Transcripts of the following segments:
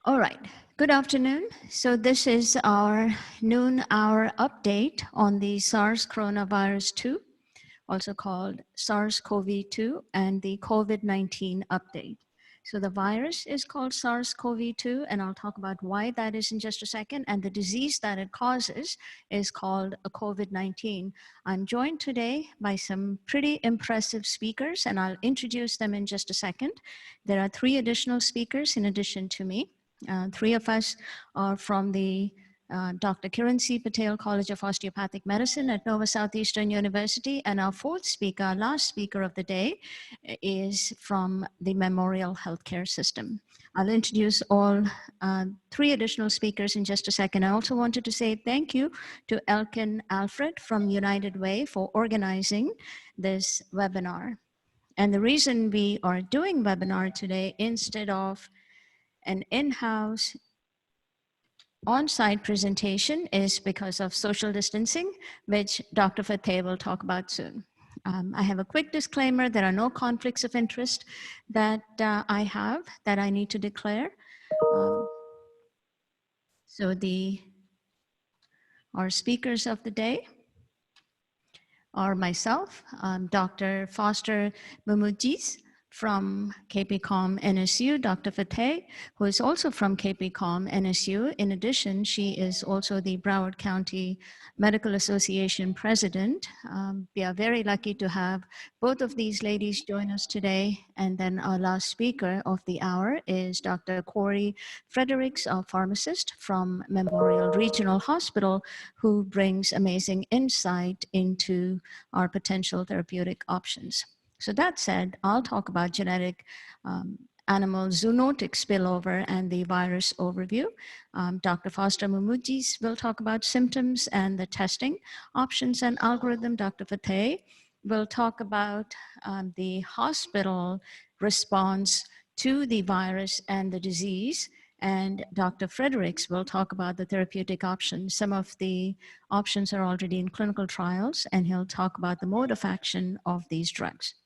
All right, good afternoon. So this is our noon hour update on the SARS coronavirus 2, also called SARS-CoV-2, and the COVID-19 update. So the virus is called SARS-CoV-2, and I'll talk about why that is in just a second, and the disease that it causes is called a COVID-19. I'm joined today by some pretty impressive speakers, and I'll introduce them in just a second. There are 3 additional speakers in addition to me. 3 of us are from the Dr. Kiran C. Patel College of Osteopathic Medicine at Nova Southeastern University. And our 4th speaker, our last speaker of the day, is from the Memorial Healthcare System. I'll introduce all 3 additional speakers in just a second. I also wanted to say thank you to Elkin Alfred from United Way for organizing this webinar. And the reason we are doing webinar today instead of an in-house on-site presentation is because of social distancing, which Dr. Fateh will talk about soon. I have a quick disclaimer. There are no conflicts of interest that I have that I need to declare. So our speakers of the day are myself, Dr. Foster-Moumoutijis, from KPCOM NSU, Dr. Fateh, who is also from KPCOM NSU. In addition, she is also the Broward County Medical Association president. We are very lucky to have both of these ladies join us today. And then our last speaker of the hour is Dr. Corey Fredericks, a pharmacist from Memorial Regional Hospital, who brings amazing insight into our potential therapeutic options. So that said, I'll talk about genetic animal zoonotic spillover and the virus overview. Dr. Foster-Moumoutijis will talk about symptoms and the testing options and algorithm. Dr. Fateh will talk about the hospital response to the virus and the disease. And Dr. Fredericks will talk about the therapeutic options. Some of the options are already in clinical trials, and he'll talk about the mode of action of these drugs.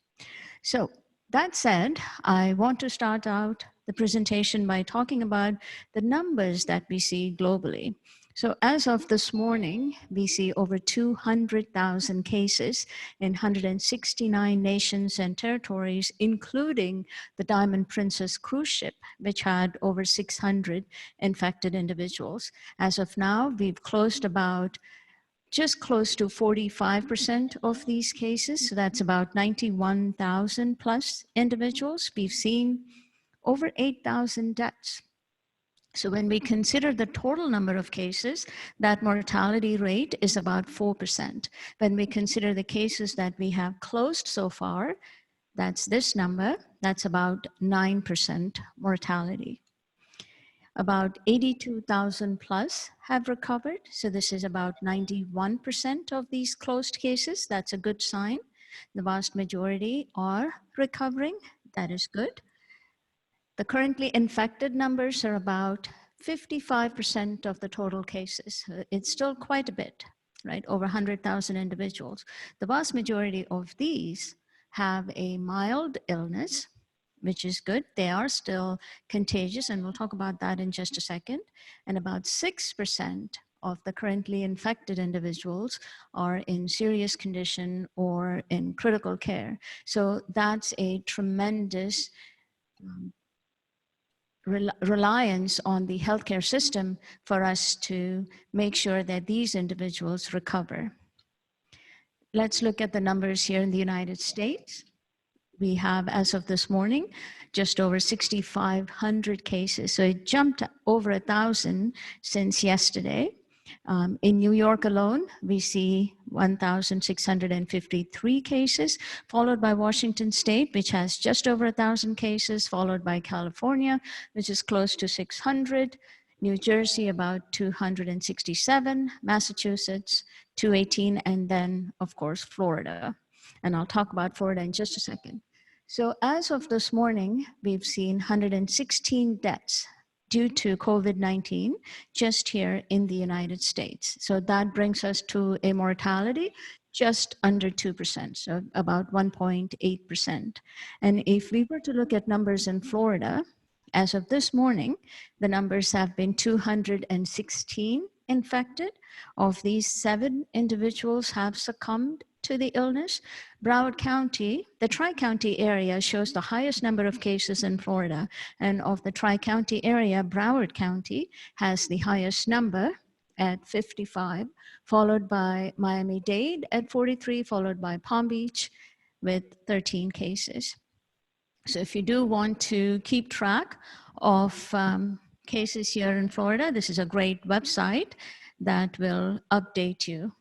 So that said, I want to start out the presentation by talking about the numbers that we see globally. So as of this morning, we see over 200,000 cases in 169 nations and territories, including the Diamond Princess cruise ship, which had over 600 infected individuals. As of now, we've closed about just close to 45% of these cases. So that's about 91,000 plus individuals. We've seen over 8,000 deaths. So when we consider the total number of cases, that mortality rate is about 4%. When we consider the cases that we have closed so far, that's this number, that's about 9% mortality. About 82,000 plus have recovered. So this is about 91% of these closed cases. That's a good sign. The vast majority are recovering. That is good. The currently infected numbers are about 55% of the total cases. It's still quite a bit, right? Over 100,000 individuals. The vast majority of these have a mild illness, which is good. They are still contagious, and we'll talk about that in just a second. And about 6% of the currently infected individuals are in serious condition or in critical care. So that's a tremendous reliance on the healthcare system for us to make sure that these individuals recover. Let's look at the numbers here in the United States. We have, as of this morning, just over 6,500 cases. So it jumped over 1,000 since yesterday. In New York alone, we see 1,653 cases, followed by Washington State, which has just over 1,000 cases, followed by California, which is close to 600, New Jersey about 267, Massachusetts 218, and then, of course, Florida. And I'll talk about Florida in just a second. So as of this morning, we've seen 116 deaths due to COVID-19 just here in the United States. So that brings us to a mortality just under 2%, so about 1.8%. And if we were to look at numbers in Florida, As of this morning, the numbers have been 216 infected. Of these, 7 individuals have succumbed to the illness. Broward County, the Tri-County area, shows the highest number of cases in Florida. And of the Tri-County area, Broward County has the highest number at 55, followed by Miami-Dade at 43, followed by Palm Beach with 13 cases. So if you do want to keep track of cases here in Florida, this is a great website that will update you.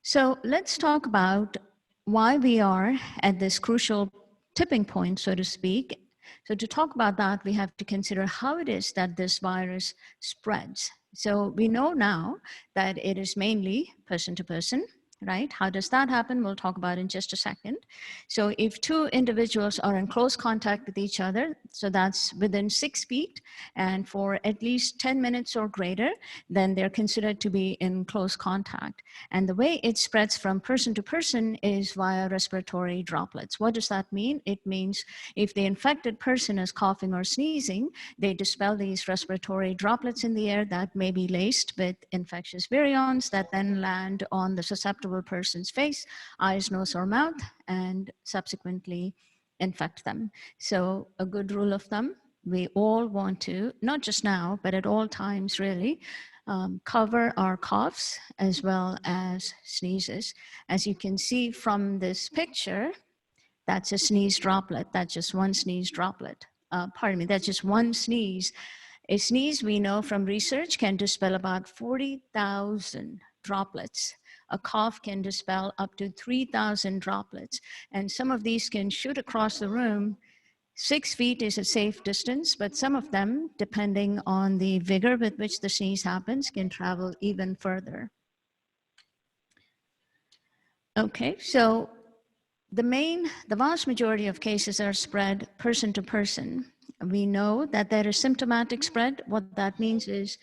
So let's talk about why we are at this crucial tipping point, so to speak. So to talk about that, we have to consider how it is that this virus spreads. So we know now that it is mainly person to person, right? How does that happen? We'll talk about in just a second. So if 2 individuals are in close contact with each other, so that's within 6 feet and for at least 10 minutes or greater, then they're considered to be in close contact. And the way it spreads from person to person is via respiratory droplets. What does that mean? It means if the infected person is coughing or sneezing, they dispel these respiratory droplets in the air that may be laced with infectious virions that then land on the susceptible person's face, eyes, nose, or mouth, and subsequently infect them. So a good rule of thumb, we all want to, not just now, but at all times really, cover our coughs as well as sneezes. As you can see from this picture, that's a sneeze droplet. That's just one sneeze droplet. Pardon me, that's just one sneeze. A sneeze, we know from research, can dispel about 40,000 droplets. A cough can dispel up to 3,000 droplets. And some of these can shoot across the room. 6 feet is a safe distance, but some of them, depending on the vigor with which the sneeze happens, can travel even further. Okay, so the vast majority of cases are spread person to person. We know that there is symptomatic spread. What that means is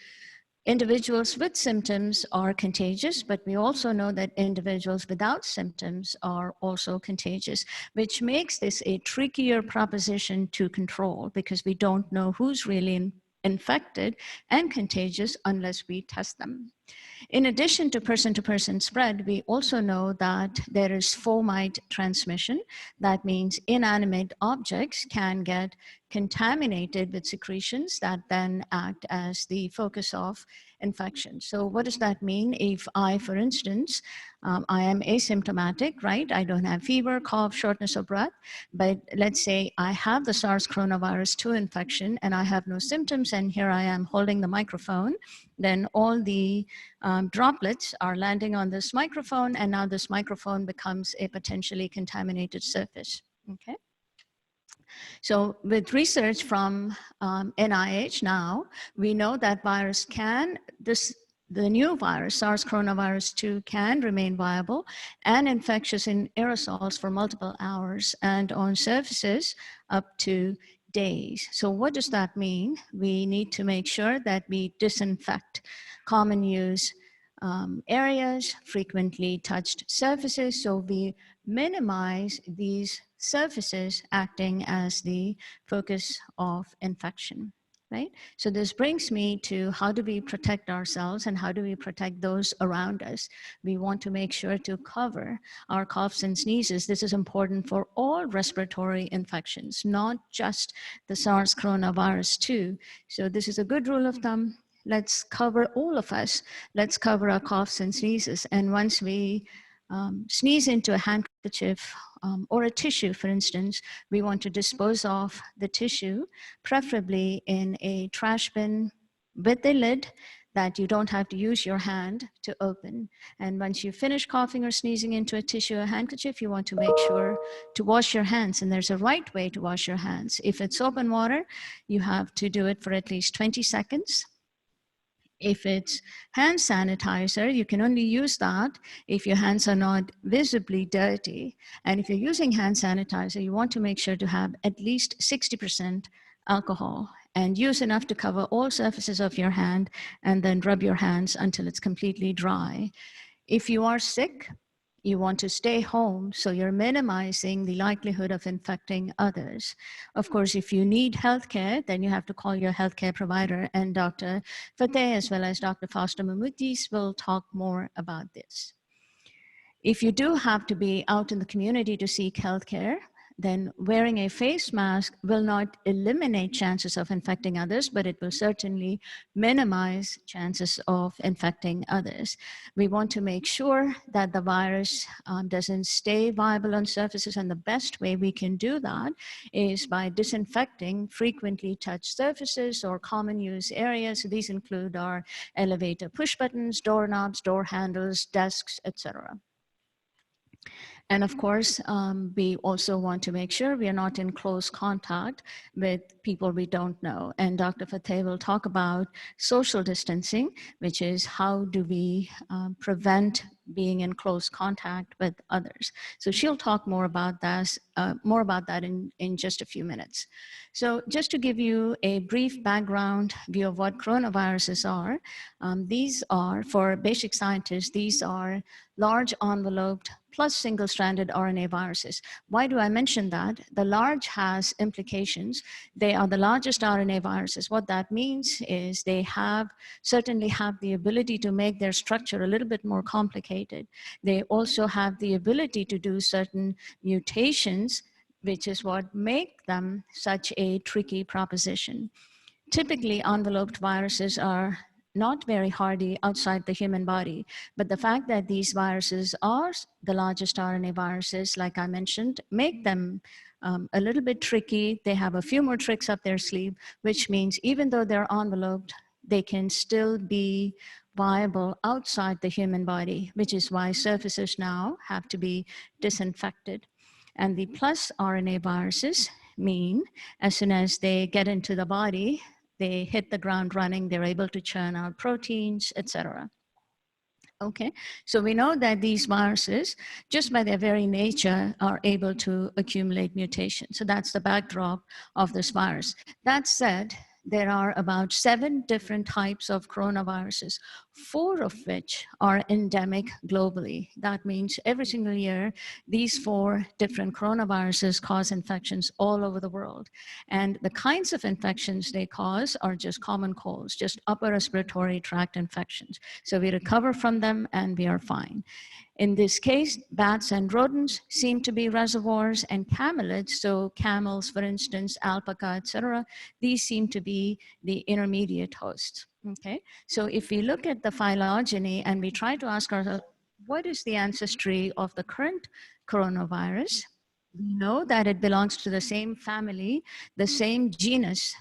individuals with symptoms are contagious, but we also know that individuals without symptoms are also contagious, which makes this a trickier proposition to control because we don't know who's really infected and contagious unless we test them. In addition to person-to-person spread, we also know that there is fomite transmission. That means inanimate objects can get contaminated with secretions that then act as the focus of infection. So what does that mean? If I, for instance, I am asymptomatic, right? I don't have fever, cough, shortness of breath, but let's say I have the SARS coronavirus 2 infection and I have no symptoms and here I am holding the microphone, then all the droplets are landing on this microphone and now this microphone becomes a potentially contaminated surface, okay? So with research from NIH now, we know that virus can, the new virus, SARS coronavirus 2, can remain viable and infectious in aerosols for multiple hours and on surfaces up to days. So what does that mean? We need to make sure that we disinfect common use areas, frequently touched surfaces, so we minimize these surfaces acting as the focus of infection, right? So this brings me to how do we protect ourselves and how do we protect those around us? We want to make sure to cover our coughs and sneezes. This is important for all respiratory infections, not just the SARS coronavirus 2. So this is a good rule of thumb. Let's cover all of us. Let's cover our coughs and sneezes. And once we sneeze into a handkerchief or a tissue, for instance, we want to dispose of the tissue, preferably in a trash bin with a lid that you don't have to use your hand to open. And once you finish coughing or sneezing into a tissue or handkerchief, you want to make sure to wash your hands. And there's a right way to wash your hands. If it's soap and water, you have to do it for at least 20 seconds. If it's hand sanitizer, you can only use that if your hands are not visibly dirty. And if you're using hand sanitizer, you want to make sure to have at least 60% alcohol and use enough to cover all surfaces of your hand and then rub your hands until it's completely dry. If you are sick, You want to stay home, so you're minimizing the likelihood of infecting others. Of course, if you need healthcare, then you have to call your healthcare provider, and Dr. Fateh as well as Dr. Foster-Moumoutijis will talk more about this. If you do have to be out in the community to seek healthcare, then wearing a face mask will not eliminate chances of infecting others, but it will certainly minimize chances of infecting others. We want to make sure that the virus doesn't stay viable on surfaces, and the best way we can do that is by disinfecting frequently touched surfaces or common use areas. So these include our elevator push buttons, doorknobs, door handles, desks, etc. And of course, we also want to make sure we are not in close contact with people we don't know. And Dr. Fateh will talk about social distancing, which is how do we prevent being in close contact with others. So she'll talk more about that, in just a few minutes. So just to give you a brief background view of what coronaviruses are, these are, for basic scientists, these are large enveloped plus single-stranded RNA viruses. Why do I mention that? The large has implications. They are the largest RNA viruses. What that means is they certainly have the ability to make their structure a little bit more complicated. They also have the ability to do certain mutations, which is what make them such a tricky proposition. Typically, enveloped viruses are not very hardy outside the human body, but the fact that these viruses are the largest RNA viruses, like I mentioned, make them a little bit tricky. They have a few more tricks up their sleeve, which means even though they're enveloped, they can still be viable outside the human body, which is why surfaces now have to be disinfected. And the plus RNA viruses mean as soon as they get into the body, they hit the ground running, they're able to churn out proteins, etc. Okay, so we know that these viruses, just by their very nature, are able to accumulate mutations. So that's the backdrop of this virus. That said, there are about 7 different types of coronaviruses, 4 of which are endemic globally. That means every single year, these 4 different coronaviruses cause infections all over the world. And the kinds of infections they cause are just common colds, just upper respiratory tract infections. So we recover from them and we are fine. In this case, bats and rodents seem to be reservoirs, and camelids, so camels, for instance, alpaca, etc., these seem to be the intermediate hosts. Okay, so if we look at the phylogeny and we try to ask ourselves, what is the ancestry of the current coronavirus? We know that it belongs to the same family, the same genus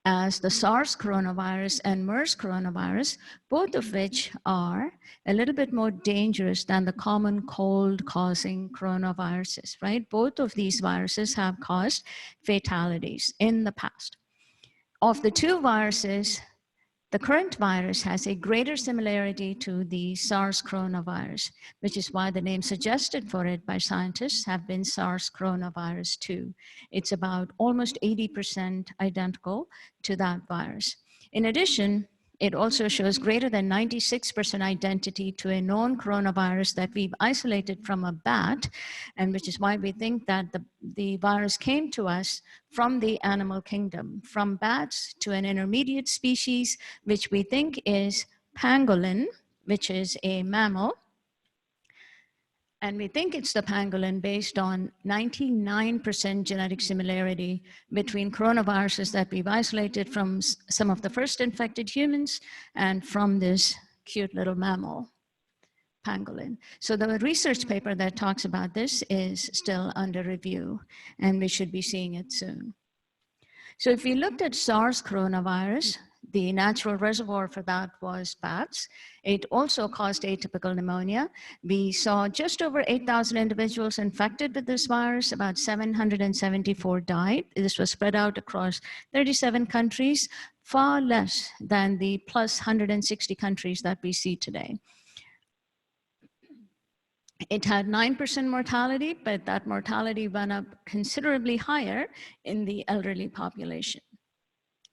as the SARS coronavirus and MERS coronavirus, both of which are a little bit more dangerous than the common cold-causing coronaviruses, right? Both of these viruses have caused fatalities in the past. Of the 2 viruses, the current virus has a greater similarity to the SARS coronavirus, which is why the name suggested for it by scientists have been SARS coronavirus 2. It's about almost 80% identical to that virus. In addition, it also shows greater than 96% identity to a known coronavirus that we've isolated from a bat, and which is why we think that the virus came to us from the animal kingdom, from bats to an intermediate species, which we think is pangolin, which is a mammal. And we think it's the pangolin based on 99% genetic similarity between coronaviruses that we've isolated from some of the first infected humans and from this cute little mammal, pangolin. So the research paper that talks about this is still under review, and we should be seeing it soon. So if we looked at SARS coronavirus, the natural reservoir for that was bats. It also caused atypical pneumonia. We saw just over 8,000 individuals infected with this virus. About 774 died. This was spread out across 37 countries, far less than the plus 160 countries that we see today. It had 9% mortality, but that mortality went up considerably higher in the elderly population.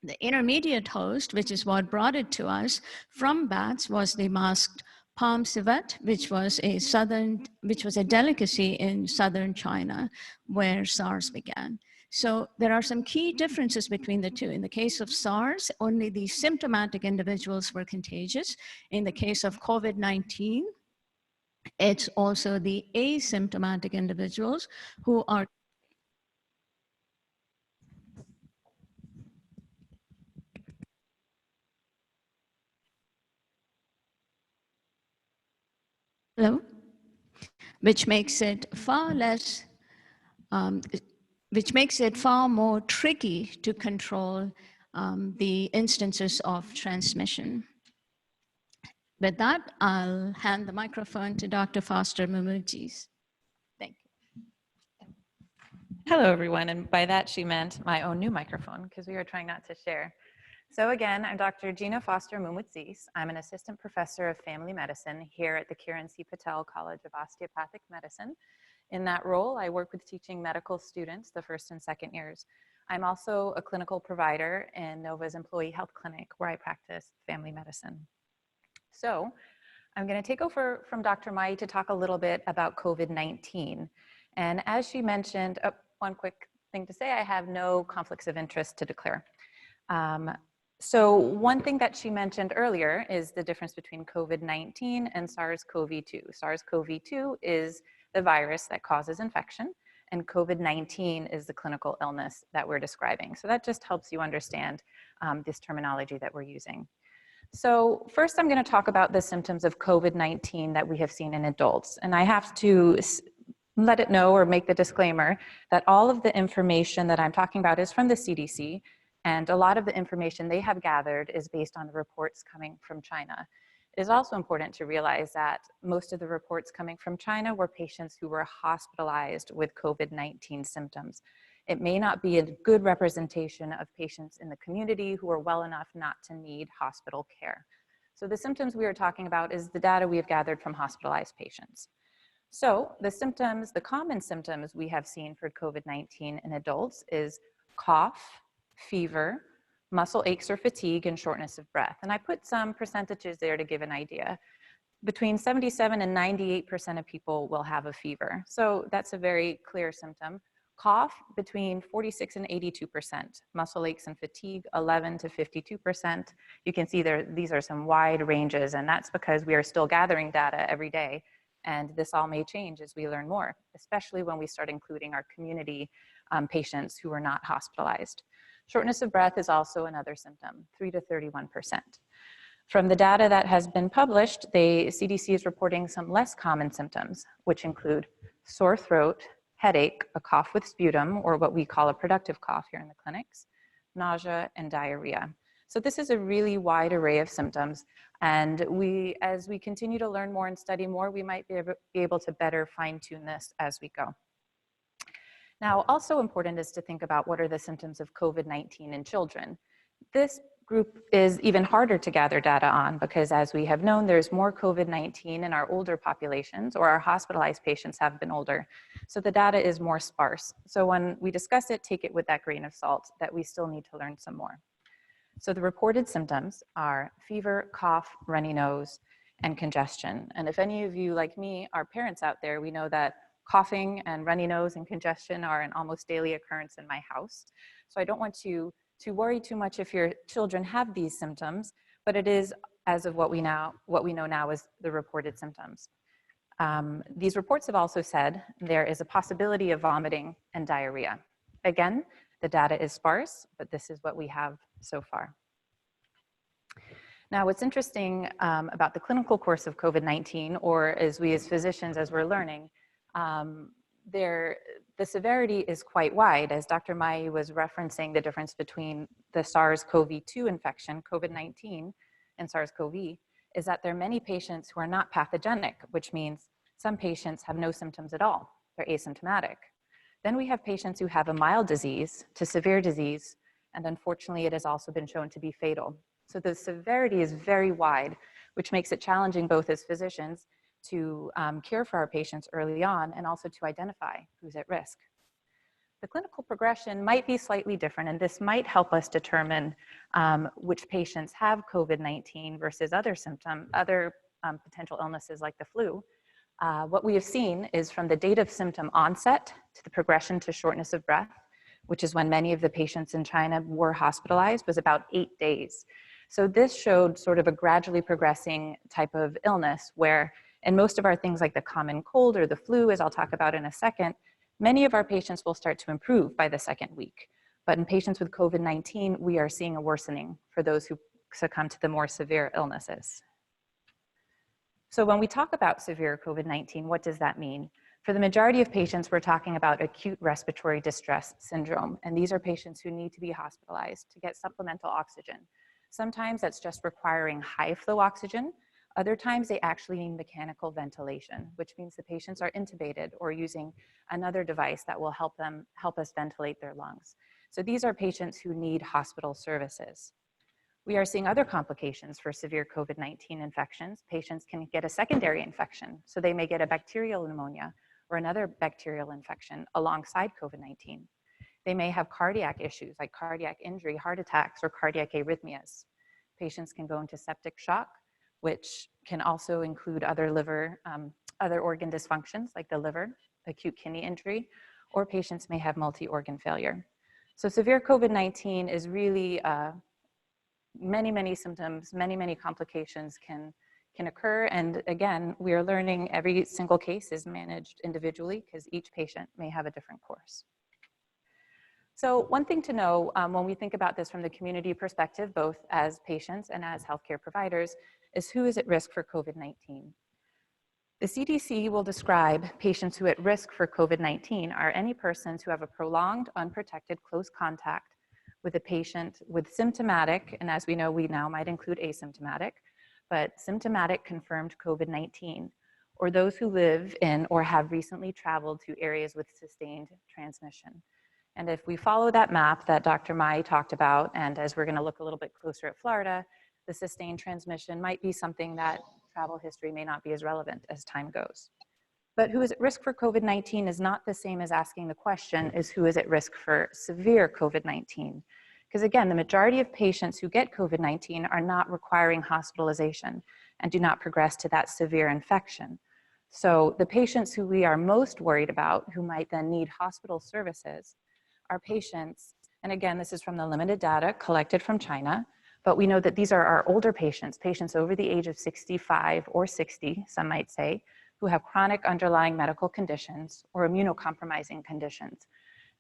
The intermediate host, which is what brought it to us from bats, was the masked palm civet, which was a delicacy in southern China, where SARS began. So there are some key differences between the two. In the case of SARS, only the symptomatic individuals were contagious. In the case of COVID-19, it's also the asymptomatic individuals who are which makes it far less, which makes it far more tricky to control the instances of transmission. With that, I'll hand the microphone to Dr. Foster-Moumoutijis. Thank you. Hello, everyone. And by that, she meant my own new microphone, because we were trying not to share. So again, I'm Dr. Gina Foster-Moumoutijis. I'm an assistant professor of family medicine here at the Kiran Patel College of Osteopathic Medicine. In that role, I work with teaching medical students the first and second years. I'm also a clinical provider in NOVA's Employee Health Clinic, where I practice family medicine. So I'm going to take over from Dr. Mayi to talk a little bit about COVID-19. And as she mentioned, one quick thing to say, I have no conflicts of interest to declare. So one thing that she mentioned earlier is the difference between COVID-19 and SARS-CoV-2. SARS-CoV-2 is the virus that causes infection, and COVID-19 is the clinical illness that we're describing. So that just helps you understand this terminology that we're using. So first, I'm going to talk about the symptoms of COVID-19 that we have seen in adults. And I have to let it know or make the disclaimer that all of the information that I'm talking about is from the CDC, and a lot of the information they have gathered is based on the reports coming from China. It is also important to realize that most of the reports coming from China were patients who were hospitalized with COVID-19 symptoms. It may not be a good representation of patients in the community who are well enough not to need hospital care. So the symptoms we are talking about is the data we have gathered from hospitalized patients. So the symptoms, the common symptoms we have seen for COVID-19 in adults is cough, fever, muscle aches or fatigue, and shortness of breath. And I put some percentages there to give an idea. Between 77 and 98% of people will have a fever. So that's a very clear symptom. Cough, between 46 and 82%. Muscle aches and fatigue, 11 to 52%. You can see there, these are some wide ranges, and that's because we are still gathering data every day. And this all may change as we learn more, especially when we start including our community patients who are not hospitalized. Shortness of breath is also another symptom, 3 to 31%. From the data that has been published, the CDC is reporting some less common symptoms, which include sore throat, headache, a cough with sputum, or what we call a productive cough here in the clinics, nausea, and diarrhea. So this is a really wide array of symptoms, and as we continue to learn more and study more, we might be able to better fine-tune this as we go. Now, also important is to think about what are the symptoms of COVID-19 in children. This group is even harder to gather data on because, as we have known, there's more COVID-19 in our older populations, or our hospitalized patients have been older. So the data is more sparse. So when we discuss it, take it with that grain of salt that we still need to learn some more. So the reported symptoms are fever, cough, runny nose, and congestion. And if any of you, like me, are parents out there, we know that coughing and runny nose and congestion are an almost daily occurrence in my house. So I don't want you to worry too much if your children have these symptoms, but it is, as of what we know now, is the reported symptoms. These reports have also said there is a possibility of vomiting and diarrhea. Again, the data is sparse, but this is what we have so far. Now, what's interesting about the clinical course of COVID-19, or as we as physicians, as we're learning, the severity is quite wide. As Dr. Mayi was referencing the difference between the SARS-CoV-2 infection, COVID-19, and SARS-CoV, is that there are many patients who are not pathogenic, which means some patients have no symptoms at all. They're asymptomatic. Then we have patients who have a mild disease to severe disease, and unfortunately, it has also been shown to be fatal. So the severity is very wide, which makes it challenging both as physicians to care for our patients early on and also to identify who's at risk. The clinical progression might be slightly different, and this might help us determine which patients have COVID-19 versus other potential illnesses like the flu, what we have seen is from the date of symptom onset to the progression to shortness of breath, which is when many of the patients in China were hospitalized, was about 8 days. So this showed sort of a gradually progressing type of illness where in most of our things like the common cold or the flu, as I'll talk about in a second, many of our patients will start to improve by the second week. But in patients with COVID-19, we are seeing a worsening for those who succumb to the more severe illnesses. So when we talk about severe COVID-19, what does that mean? For the majority of patients, we're talking about acute respiratory distress syndrome. And these are patients who need to be hospitalized to get supplemental oxygen. Sometimes that's just requiring high flow oxygen. Other times they actually need mechanical ventilation, which means the patients are intubated or using another device that will help us ventilate their lungs. So these are patients who need hospital services. We are seeing other complications for severe COVID-19 infections. Patients can get a secondary infection. So they may get a bacterial pneumonia or another bacterial infection alongside COVID-19. They may have cardiac issues like cardiac injury, heart attacks, or cardiac arrhythmias. Patients can go into septic shock, which can also include other organ dysfunctions like the liver, acute kidney injury, or patients may have multi-organ failure. So severe COVID-19 is really many symptoms, many complications can occur. And again, we are learning every single case is managed individually because each patient may have a different course. So one thing to know when we think about this from the community perspective, both as patients and as healthcare providers, is who is at risk for COVID-19. The CDC will describe patients who are at risk for COVID-19 are any persons who have a prolonged, unprotected, close contact with a patient with symptomatic, and as we know, we now might include asymptomatic, but symptomatic confirmed COVID-19, or those who live in or have recently traveled to areas with sustained transmission. And if we follow that map that Dr. Mayi talked about, and as we're gonna look a little bit closer at Florida, the sustained transmission might be something that travel history may not be as relevant as time goes. But who is at risk for COVID-19 is not the same as asking the question is who is at risk for severe COVID-19. Because again, the majority of patients who get COVID-19 are not requiring hospitalization and do not progress to that severe infection. So the patients who we are most worried about, who might then need hospital services, are patients, and again, this is from the limited data collected from China, but we know that these are our older patients, patients over the age of 65 or 60, some might say, who have chronic underlying medical conditions or immunocompromising conditions.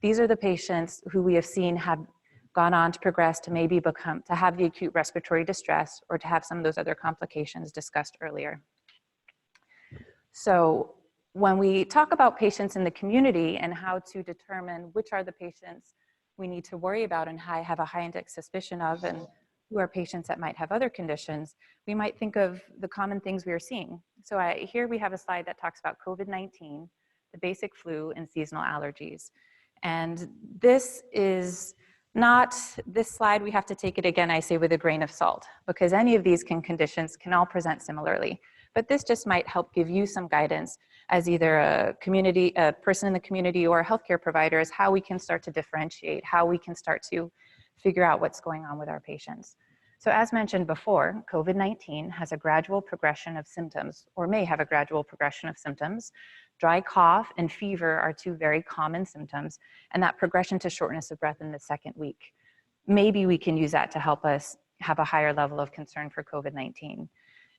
These are the patients who we have seen have gone on to progress to maybe to have the acute respiratory distress or to have some of those other complications discussed earlier. So when we talk about patients in the community and how to determine which are the patients we need to worry about and have a high index suspicion of, and who are patients that might have other conditions, we might think of the common things we are seeing. So here we have a slide that talks about COVID-19, the basic flu, and seasonal allergies. And this is not, this slide, we have to take it again, I say, with a grain of salt, because any of these conditions can all present similarly. But this just might help give you some guidance as either a person in the community or a healthcare provider as how we can start to differentiate, how we can start to figure out what's going on with our patients. So as mentioned before, COVID-19 has a gradual progression of symptoms, or may have a gradual progression of symptoms. Dry cough and fever are two very common symptoms, and that progression to shortness of breath in the second week. Maybe we can use that to help us have a higher level of concern for COVID-19.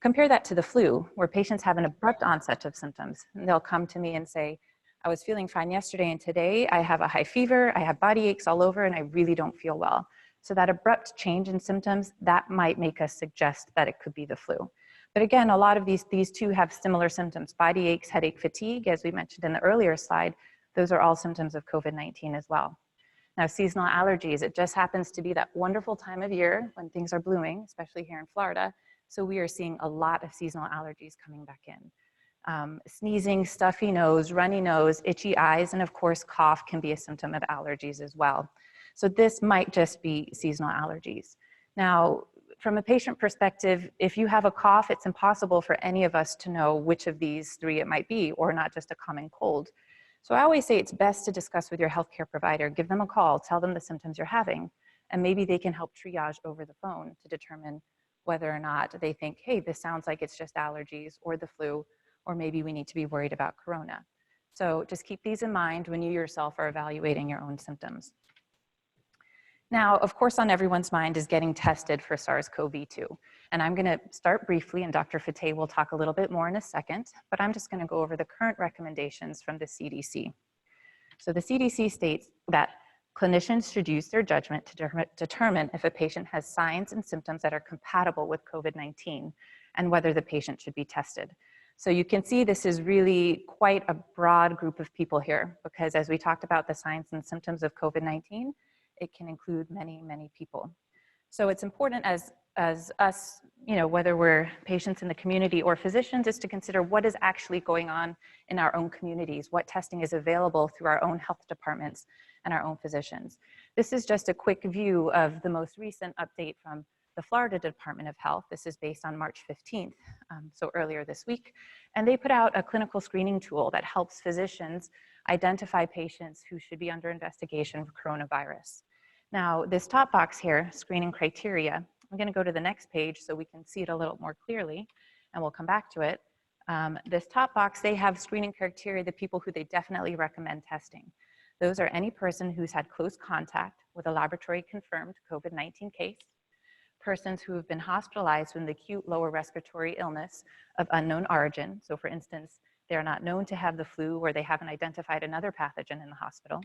Compare that to the flu, where patients have an abrupt onset of symptoms. And they'll come to me and say, I was feeling fine yesterday and today I have a high fever, I have body aches all over, and I really don't feel well. So that abrupt change in symptoms, that might make us suggest that it could be the flu. But again, a lot of these two have similar symptoms. Body aches, headache, fatigue, as we mentioned in the earlier slide, those are all symptoms of COVID-19 as well. Now, seasonal allergies, it just happens to be that wonderful time of year when things are blooming, especially here in Florida. So we are seeing a lot of seasonal allergies coming back in. Sneezing, stuffy nose, runny nose, itchy eyes, and of course, cough can be a symptom of allergies as well. So this might just be seasonal allergies. Now, from a patient perspective, if you have a cough, it's impossible for any of us to know which of these three it might be, or not just a common cold. So I always say it's best to discuss with your healthcare provider, give them a call, tell them the symptoms you're having, and maybe they can help triage over the phone to determine whether or not they think, hey, this sounds like it's just allergies or the flu, or maybe we need to be worried about corona. So just keep these in mind when you yourself are evaluating your own symptoms. Now, of course, on everyone's mind is getting tested for SARS-CoV-2. And I'm going to start briefly, and Dr. Fateh will talk a little bit more in a second, but I'm just going to go over the current recommendations from the CDC. So the CDC states that clinicians should use their judgment to determine if a patient has signs and symptoms that are compatible with COVID-19 and whether the patient should be tested. So you can see this is really quite a broad group of people here, because as we talked about the signs and symptoms of COVID-19, it can include many, many people. So it's important as us, whether we're patients in the community or physicians, is to consider what is actually going on in our own communities, what testing is available through our own health departments and our own physicians. This is just a quick view of the most recent update from the Florida Department of Health. This is based on March 15th, so earlier this week. And they put out a clinical screening tool that helps physicians identify patients who should be under investigation for coronavirus. Now, this top box here, screening criteria, I'm going to go to the next page so we can see it a little more clearly, and we'll come back to it. This top box, they have screening criteria, the people who they definitely recommend testing. Those are any person who's had close contact with a laboratory confirmed COVID-19 case, persons who have been hospitalized with an acute lower respiratory illness of unknown origin. So for instance, they're not known to have the flu, or they haven't identified another pathogen in the hospital,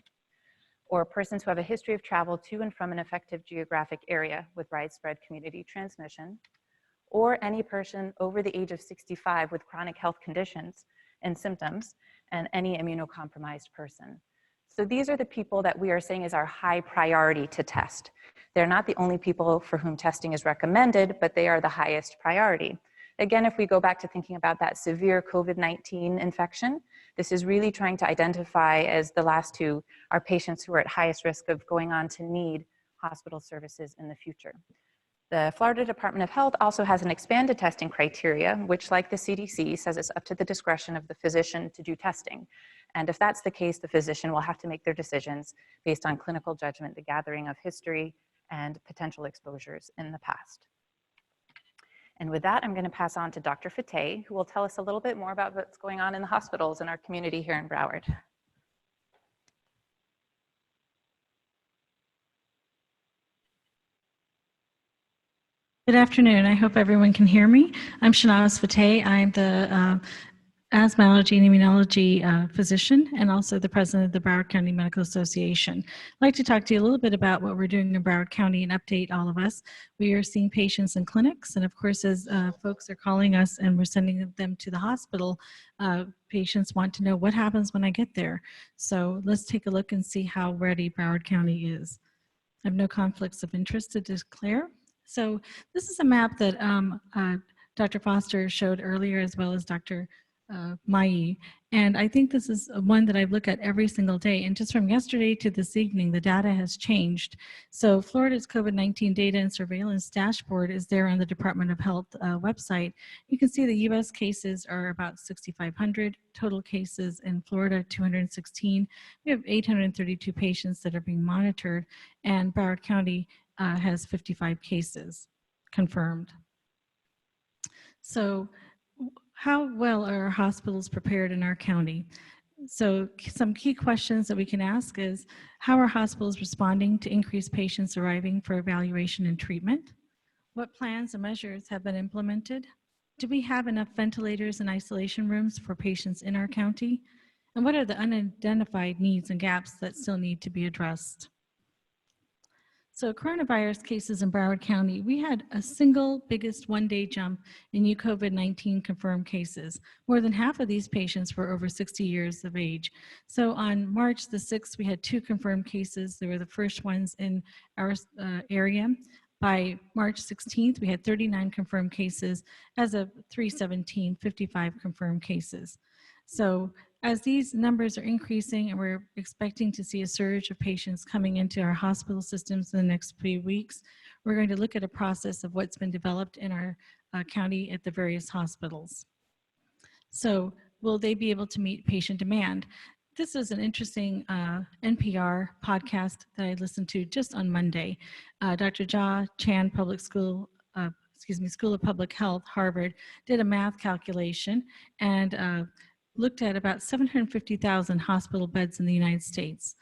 or persons who have a history of travel to and from an affected geographic area with widespread community transmission, or any person over the age of 65 with chronic health conditions and symptoms, and any immunocompromised person. So these are the people that we are saying is our high priority to test. They're not the only people for whom testing is recommended, but they are the highest priority. Again, if we go back to thinking about that severe COVID-19 infection, this is really trying to identify, as the last two, our patients who are at highest risk of going on to need hospital services in the future. The Florida Department of Health also has an expanded testing criteria, which, like the CDC, says it's up to the discretion of the physician to do testing. And if that's the case, the physician will have to make their decisions based on clinical judgment, the gathering of history, and potential exposures in the past. And with that, I'm going to pass on to Dr. Fateh, who will tell us a little bit more about what's going on in the hospitals in our community here in Broward. Good afternoon. I hope everyone can hear me. I'm Shanaz Fateh. I'm the asthmology and immunology physician, and also the president of the Broward County Medical Association. I'd like to talk to you a little bit about what we're doing in Broward County and update all of us. We are seeing patients in clinics, and of course, as folks are calling us and we're sending them to the hospital, patients want to know what happens when I get there. So let's take a look and see how ready Broward County is. I have no conflicts of interest to declare. So this is a map that Dr. Foster showed earlier, as well as Dr. Mayi. And I think this is one that I look at every single day. And just from yesterday to this evening, the data has changed. So Florida's COVID-19 data and surveillance dashboard is there on the Department of Health website. You can see the US cases are about 6,500, total cases in Florida 216. We have 832 patients that are being monitored, and Broward County has 55 cases confirmed. So how well are our hospitals prepared in our county? So some key questions that we can ask is, how are hospitals responding to increased patients arriving for evaluation and treatment? What plans and measures have been implemented? Do we have enough ventilators and isolation rooms for patients in our county? And what are the unidentified needs and gaps that still need to be addressed? So coronavirus cases in Broward County, we had a single biggest one-day jump in new COVID-19 confirmed cases. More than half of these patients were over 60 years of age. So on March the 6th, we had 2 confirmed cases. They were the first ones in our area. By March 16th, we had 39 confirmed cases. As of 3/17, 55 confirmed cases. So as these numbers are increasing, and we're expecting to see a surge of patients coming into our hospital systems in the next few weeks, we're going to look at a process of what's been developed in our county at the various hospitals. So will they be able to meet patient demand? This is an interesting NPR podcast that I listened to just on Monday. Dr. Jia Chan Public School School of Public Health, Harvard, did a math calculation and looked at about 750,000 hospital beds in the United States.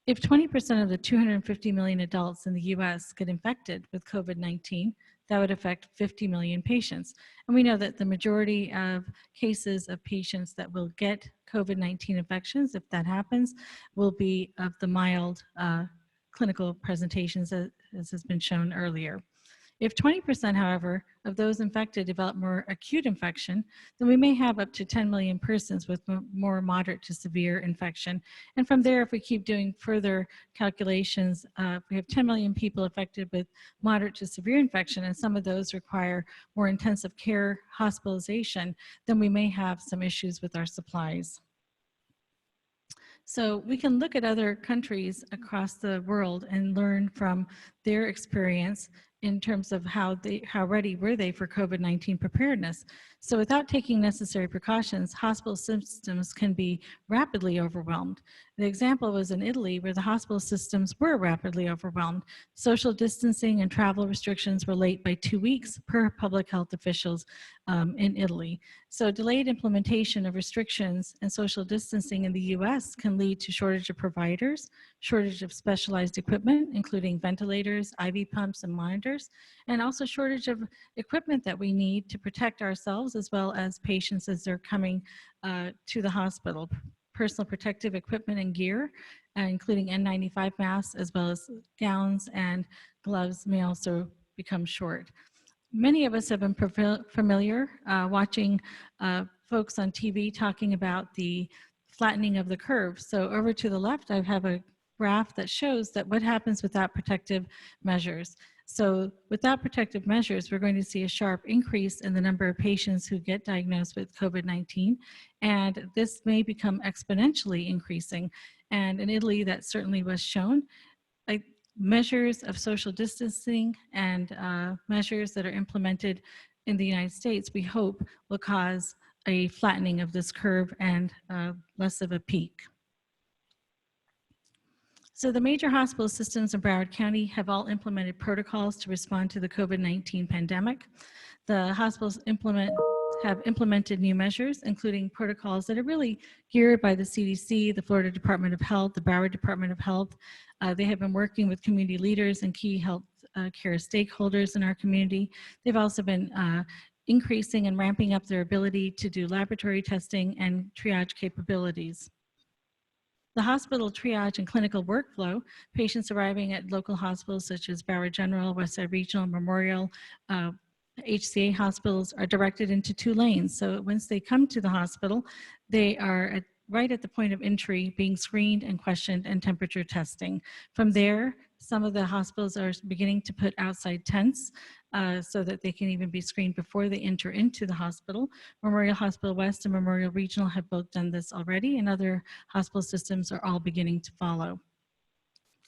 If 20% of the 250 million adults in the US get infected with COVID-19, that would affect 50 million patients. And we know that the majority of cases of patients that will get COVID-19 infections, if that happens, will be of the mild clinical presentations, as has been shown earlier. If 20%, however, of those infected develop more acute infection, then we may have up to 10 million persons with more moderate to severe infection. And from there, if we keep doing further calculations, if we have 10 million people affected with moderate to severe infection, and some of those require more intensive care hospitalization, then we may have some issues with our supplies. So we can look at other countries across the world and learn from their experience in terms of how ready were they for COVID-19 preparedness. So without taking necessary precautions, hospital systems can be rapidly overwhelmed. The example was in Italy, where the hospital systems were rapidly overwhelmed. Social distancing and travel restrictions were late by 2 weeks per public health officials in Italy. So delayed implementation of restrictions and social distancing in the US can lead to shortage of providers, shortage of specialized equipment, including ventilators, IV pumps, and monitors, and also shortage of equipment that we need to protect ourselves as well as patients as they're coming to the hospital. Personal protective equipment and gear, including N95 masks, as well as gowns and gloves, may also become short. Many of us have been familiar watching folks on TV talking about the flattening of the curve. So over to the left, I have a graph that shows that what happens without protective measures. So without protective measures, we're going to see a sharp increase in the number of patients who get diagnosed with COVID-19, and this may become exponentially increasing. And in Italy, that certainly was shown. Measures of social distancing and measures that are implemented in the United States, we hope, will cause a flattening of this curve and less of a peak. So the major hospital systems in Broward County have all implemented protocols to respond to the COVID-19 pandemic. The hospitals have implemented new measures, including protocols that are really geared by the CDC, the Florida Department of Health, the Broward Department of Health. They have been working with community leaders and key health care stakeholders in our community. They've also been increasing and ramping up their ability to do laboratory testing and triage capabilities. The hospital triage and clinical workflow, patients arriving at local hospitals such as Broward General, Westside Regional, Memorial, HCA hospitals are directed into 2 lanes. So once they come to the hospital, they are right at the point of entry being screened and questioned and temperature testing. From there, some of the hospitals are beginning to put outside tents so that they can even be screened before they enter into the hospital. Memorial Hospital West and Memorial Regional have both done this already, and other hospital systems are all beginning to follow.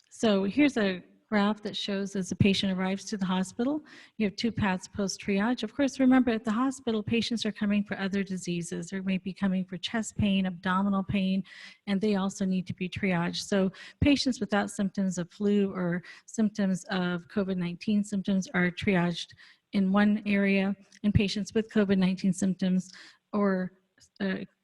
So here's a graph that shows as a patient arrives to the hospital, you have 2 paths post-triage. Of course, remember at the hospital, patients are coming for other diseases. They may be coming for chest pain, abdominal pain, and they also need to be triaged. So patients without symptoms of flu or symptoms of COVID-19 symptoms are triaged in one area, and patients with COVID-19 symptoms or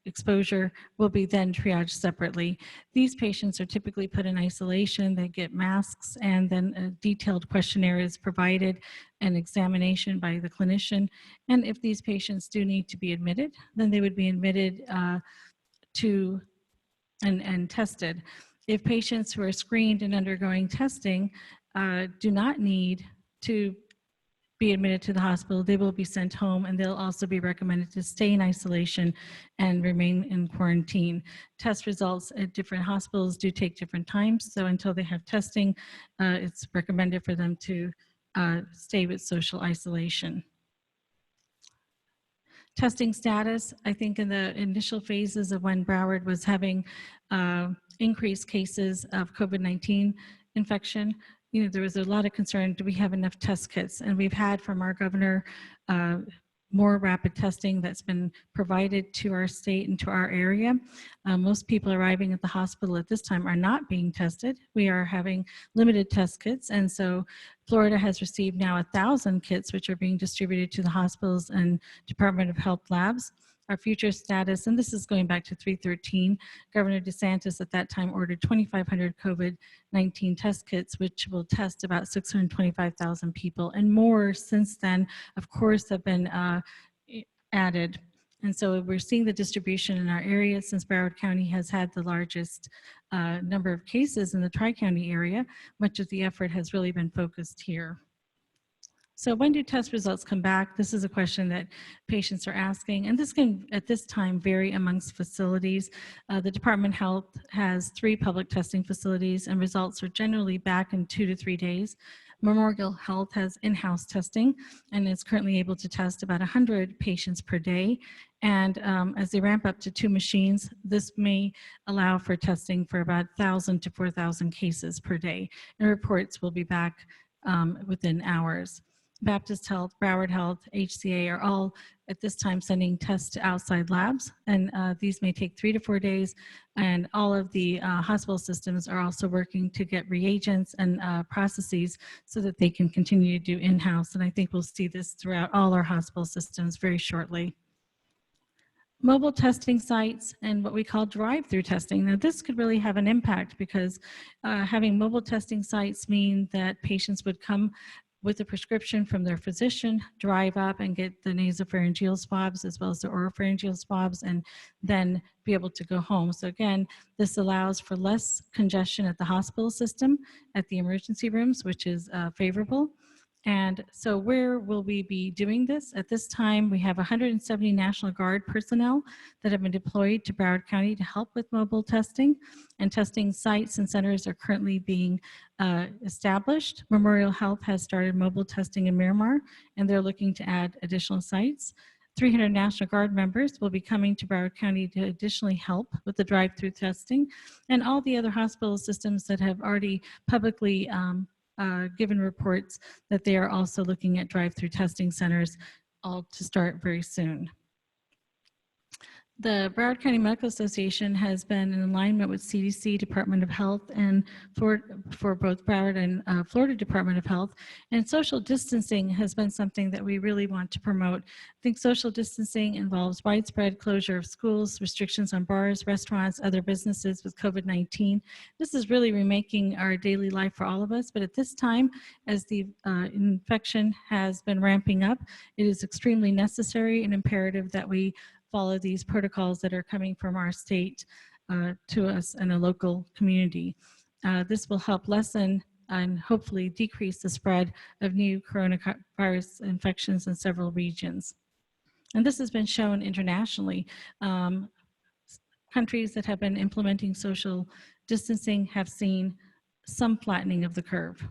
exposure will be then triaged separately. These patients are typically put in isolation, they get masks, and then a detailed questionnaire is provided, an examination by the clinician. And if these patients do need to be admitted, then they would be admitted and tested. If patients who are screened and undergoing testing do not need to be admitted to the hospital, they will be sent home, and they'll also be recommended to stay in isolation and remain in quarantine. Test results at different hospitals do take different times, so until they have testing, it's recommended for them to stay with social isolation. Testing status, I think in the initial phases of when Broward was having increased cases of COVID-19 infection, there was a lot of concern, do we have enough test kits? And we've had from our governor more rapid testing that's been provided to our state and to our area. Most people arriving at the hospital at this time are not being tested. We are having limited test kits, and so Florida has received now 1,000 kits, which are being distributed to the hospitals and Department of Health labs. Our future status, and this is going back to 3/13, Governor DeSantis at that time ordered 2,500 COVID-19 test kits, which will test about 625,000 people, and more since then, of course, have been added. And so we're seeing the distribution in our area. Since Broward County has had the largest number of cases in the Tri-County area, much of the effort has really been focused here. So when do test results come back? This is a question that patients are asking, and this can, at this time, vary amongst facilities. The Department of Health has 3 public testing facilities, and results are generally back in 2 to 3 days. Memorial Health has in-house testing and is currently able to test about 100 patients per day. And as they ramp up to 2 machines, this may allow for testing for about 1,000 to 4,000 cases per day. And reports will be back within hours. Baptist Health, Broward Health, HCA are all at this time sending tests to outside labs, and these may take 3 to 4 days, and all of the hospital systems are also working to get reagents and processes so that they can continue to do in-house, and I think we'll see this throughout all our hospital systems very shortly. Mobile testing sites and what we call drive-through testing. Now this could really have an impact because having mobile testing sites mean that patients would come with a prescription from their physician, drive up and get the nasopharyngeal swabs as well as the oropharyngeal swabs, and then be able to go home. So again, this allows for less congestion at the hospital system, at the emergency rooms, which is favorable. And so where will we be doing this? At this time, we have 170 National Guard personnel that have been deployed to Broward County to help with mobile testing, and testing sites and centers are currently being established. Memorial Health has started mobile testing in Miramar, and they're looking to add additional sites. 300 National Guard members will be coming to Broward County to additionally help with the drive-through testing, and all the other hospital systems that have already publicly given reports that they are also looking at drive-through testing centers, all to start very soon. The Broward County Medical Association has been in alignment with CDC, Department of Health, and for both Broward and Florida Department of Health. And social distancing has been something that we really want to promote. I think social distancing involves widespread closure of schools, restrictions on bars, restaurants, other businesses with COVID-19. This is really remaking our daily life for all of us, but at this time, as the infection has been ramping up, it is extremely necessary and imperative that we follow these protocols that are coming from our state to us in a local community. This will help lessen and hopefully decrease the spread of new coronavirus infections in several regions. And this has been shown internationally. Countries that have been implementing social distancing have seen some flattening of the curve.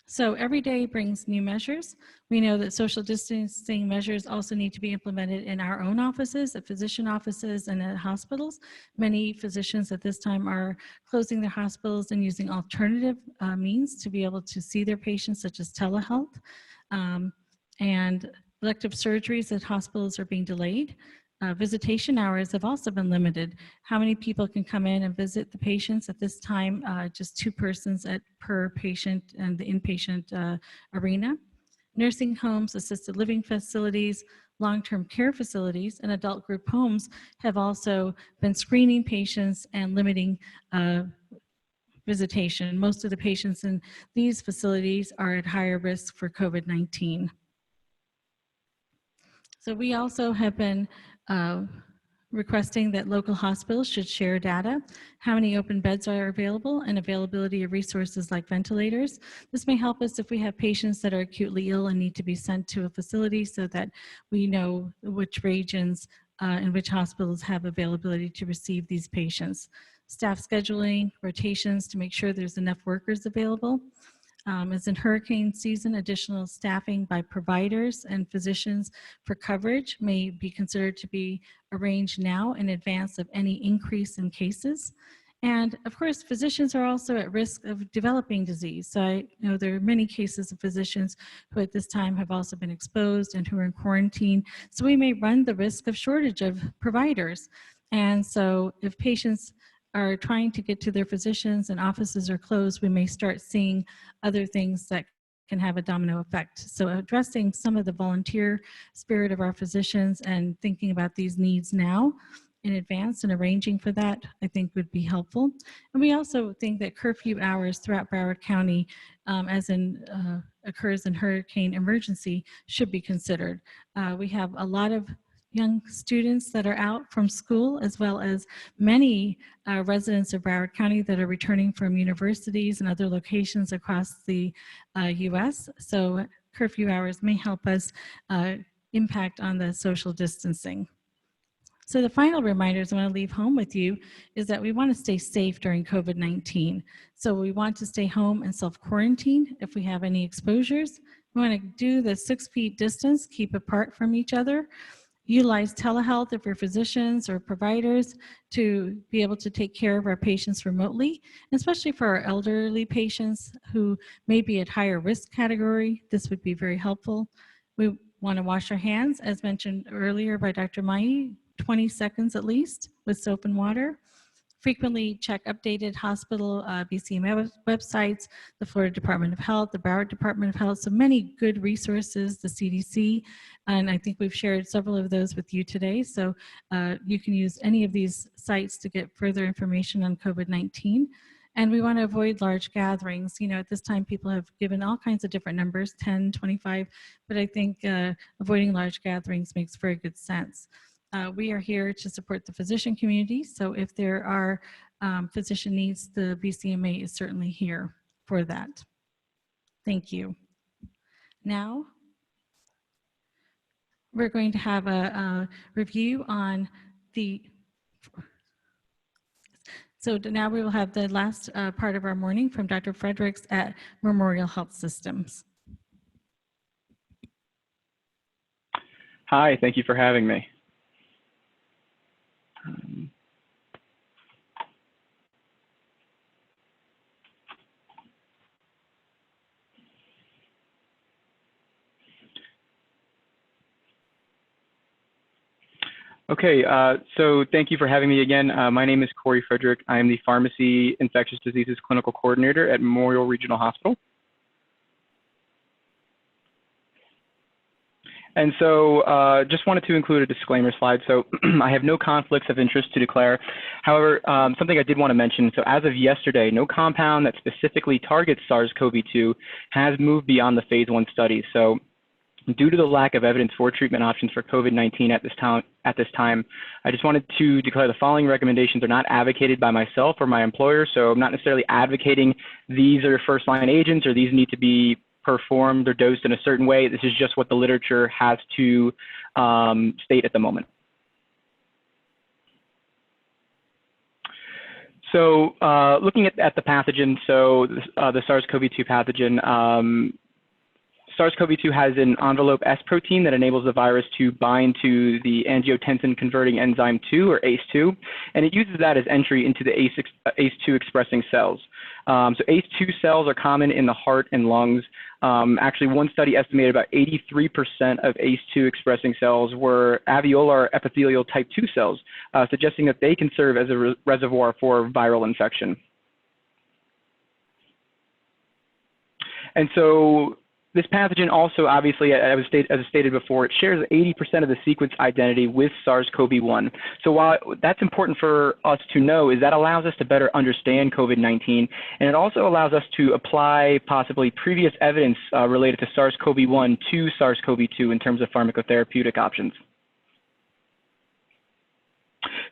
So every day brings new measures. We know that social distancing measures also need to be implemented in our own offices, at physician offices, and at hospitals. Many physicians at this time are closing their hospitals and using alternative means to be able to see their patients, such as telehealth. And elective surgeries at hospitals are being delayed. Visitation hours have also been limited. How many people can come in and visit the patients? At this time, just 2 persons per patient in the inpatient arena. Nursing homes, assisted living facilities, long-term care facilities, and adult group homes have also been screening patients and limiting visitation. Most of the patients in these facilities are at higher risk for COVID-19. So we also have been requesting that local hospitals should share data, how many open beds are available, and availability of resources like ventilators. This may help us if we have patients that are acutely ill and need to be sent to a facility so that we know which regions and which hospitals have availability to receive these patients. Staff scheduling, rotations to make sure there's enough workers available. As in hurricane season, additional staffing by providers and physicians for coverage may be considered to be arranged now in advance of any increase in cases. And of course, physicians are also at risk of developing disease. So I know there are many cases of physicians who at this time have also been exposed and who are in quarantine. So we may run the risk of shortage of providers. And so if patients are trying to get to their physicians and offices are closed, we may start seeing other things that can have a domino effect. So addressing some of the volunteer spirit of our physicians and thinking about these needs now in advance and arranging for that, I think would be helpful. And we also think that curfew hours throughout Broward County, as in occurs in hurricane emergency, should be considered. We have a lot of young students that are out from school, as well as many residents of Broward County that are returning from universities and other locations across the US. So curfew hours may help us impact on the social distancing. So the final reminders I want to leave home with you is that we want to stay safe during COVID-19. So we want to stay home and self-quarantine if we have any exposures. We want to do the 6 feet distance, keep apart from each other. Utilize telehealth if you're physicians or providers to be able to take care of our patients remotely, especially for our elderly patients who may be at higher risk category. This would be very helpful. We want to wash our hands, as mentioned earlier by Dr. Mayi, 20 seconds at least with soap and water. Frequently check updated hospital BCM websites, the Florida Department of Health, the Broward Department of Health, so many good resources, the CDC, and I think we've shared several of those with you today. So you can use any of these sites to get further information on COVID-19. And we want to avoid large gatherings. You know, at this time, people have given all kinds of different numbers, 10, 25, but I think avoiding large gatherings makes very good sense. We are here to support the physician community, so if there are physician needs, the BCMA is certainly here for that. Thank you. Now, we're going to have a review on the, so now we will have the last part of our morning from Dr. Fredericks at Memorial Health Systems. Hi, thank you for having me. Okay, so thank you for having me again. My name is Corey Frederick. I am the Pharmacy Infectious Diseases Clinical Coordinator at Memorial Regional Hospital. And so just wanted to include a disclaimer slide. So I have no conflicts of interest to declare. However, something I did want to mention, so as of yesterday, no compound that specifically targets SARS-CoV-2 has moved beyond the phase 1 study. So due to the lack of evidence for treatment options for COVID-19 at this time, I just wanted to declare the following recommendations are not advocated by myself or my employer. So I'm not necessarily advocating these are first-line agents or these need to be performed or dosed in a certain way. This is just what the literature has to state at the moment. So looking at the pathogen, so the SARS-CoV-2 pathogen, SARS-CoV-2 has an envelope S protein that enables the virus to bind to the angiotensin converting enzyme 2, or ACE2, and it uses that as entry into the ACE2 expressing cells. So ACE2 cells are common in the heart and lungs. Actually, one study estimated about 83% of ACE2 expressing cells were alveolar epithelial type 2 cells, suggesting that they can serve as a reservoir for viral infection. And so this pathogen also, obviously, as stated before, it shares 80% of the sequence identity with SARS-CoV-1. So while that's important for us to know, is that allows us to better understand COVID-19, and it also allows us to apply possibly previous evidence related to SARS-CoV-1 to SARS-CoV-2 in terms of pharmacotherapeutic options.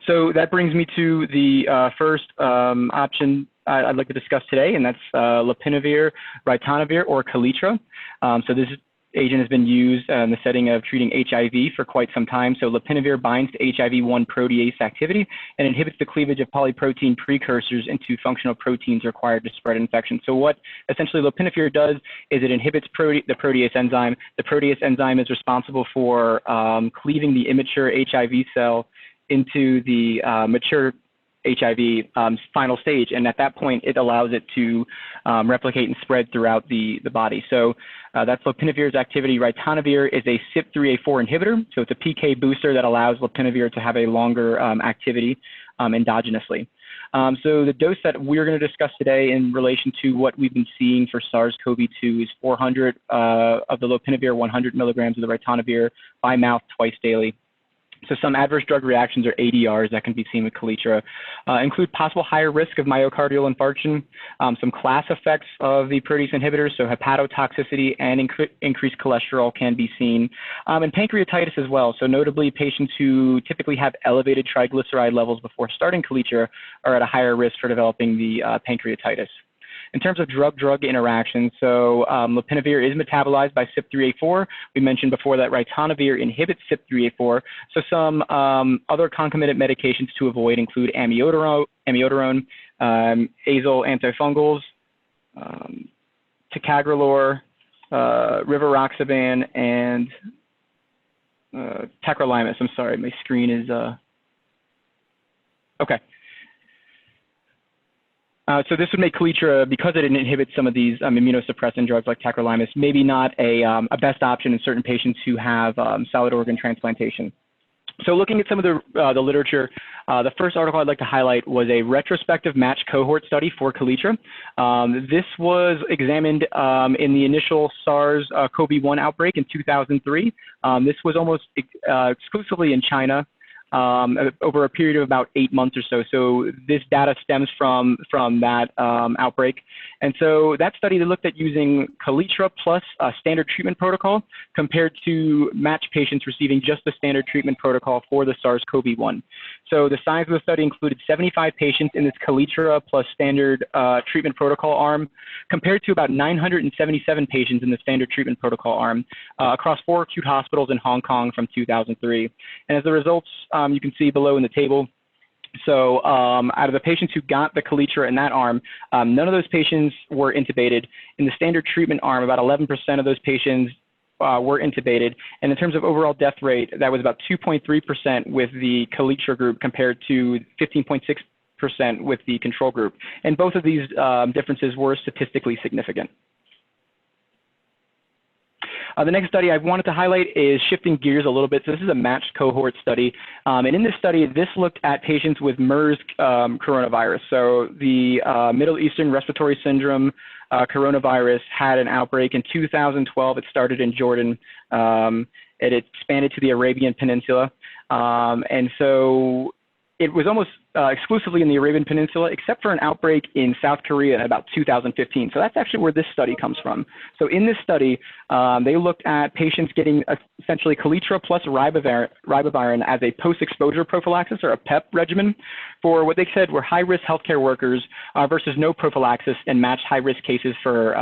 So that brings me to the first option I'd like to discuss today, and that's Lopinavir, ritonavir, or Kaletra. So this agent has been used in the setting of treating HIV for quite some time. So Lopinavir binds to HIV-1 protease activity and inhibits the cleavage of polyprotein precursors into functional proteins required to spread infection. So what essentially Lopinavir does is it inhibits the protease enzyme. The protease enzyme is responsible for cleaving the immature HIV cell into the mature HIV final stage, and at that point, it allows it to replicate and spread throughout the body. So that's Lopinavir's activity. Ritonavir is a CYP3A4 inhibitor, so it's a PK booster that allows Lopinavir to have a longer activity endogenously. So the dose that we're going to discuss today in relation to what we've been seeing for SARS-CoV-2 is 400 of the Lopinavir, 100 milligrams of the Ritonavir by mouth twice daily. So some adverse drug reactions or ADRs that can be seen with Kaletra include possible higher risk of myocardial infarction, some class effects of the protease inhibitors, so hepatotoxicity and increased cholesterol can be seen, and pancreatitis as well. So notably, patients who typically have elevated triglyceride levels before starting Kaletra are at a higher risk for developing the pancreatitis. In terms of drug-drug interactions, so Lopinavir is metabolized by CYP3A4. We mentioned before that Ritonavir inhibits CYP3A4. So some other concomitant medications to avoid include amiodarone, azole antifungals, ticagrelor, rivaroxaban, and tacrolimus. I'm sorry, my screen is okay. So this would make Kaletra, because it inhibits some of these immunosuppressant drugs like tacrolimus, maybe not a best option in certain patients who have solid organ transplantation. So looking at some of the literature, the first article I'd like to highlight was a retrospective matched cohort study for Kaletra. This was examined in the initial SARS-CoV-1 outbreak in 2003. This was almost exclusively in China. Over a period of about 8 months or so. So this data stems from that outbreak. And so that study, they looked at using Kaletra plus a standard treatment protocol compared to matched patients receiving just the standard treatment protocol for the SARS-CoV-1. So the size of the study included 75 patients in this Kaletra plus standard treatment protocol arm compared to about 977 patients in the standard treatment protocol arm across 4 acute hospitals in Hong Kong from 2003. And as the results, you can see below in the table. So out of the patients who got the Kaletra in that arm, none of those patients were intubated. In the standard treatment arm, about 11% of those patients were intubated. And in terms of overall death rate, that was about 2.3% with the Kaletra group compared to 15.6% with the control group. And both of these differences were statistically significant. The next study I wanted to highlight is shifting gears a little bit. So this is a matched cohort study. And in this study, this looked at patients with MERS coronavirus. So the Middle Eastern Respiratory Syndrome coronavirus had an outbreak in 2012. It started in Jordan. It expanded to the Arabian Peninsula. And so it was almost exclusively in the Arabian Peninsula, except for an outbreak in South Korea in about 2015. So that's actually where this study comes from. So in this study, they looked at patients getting essentially Kaletra plus ribavirin as a post-exposure prophylaxis or a PEP regimen for what they said were high-risk healthcare workers versus no prophylaxis and matched high-risk cases for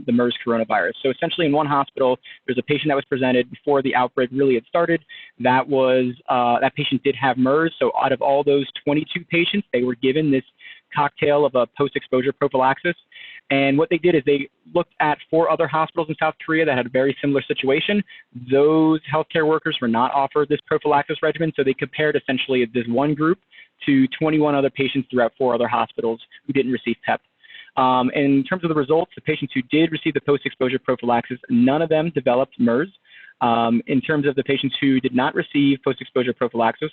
the MERS coronavirus. So essentially in one hospital, there's a patient that was presented before the outbreak really had started. That patient did have MERS. So out of all those 22 patients, they were given this cocktail of a post-exposure prophylaxis. And what they did is they looked at 4 other hospitals in South Korea that had a very similar situation. Those healthcare workers were not offered this prophylaxis regimen, so they compared essentially this one group to 21 other patients throughout 4 other hospitals who didn't receive PEP. In terms of the results, the patients who did receive the post-exposure prophylaxis, none of them developed MERS. In terms of the patients who did not receive post-exposure prophylaxis,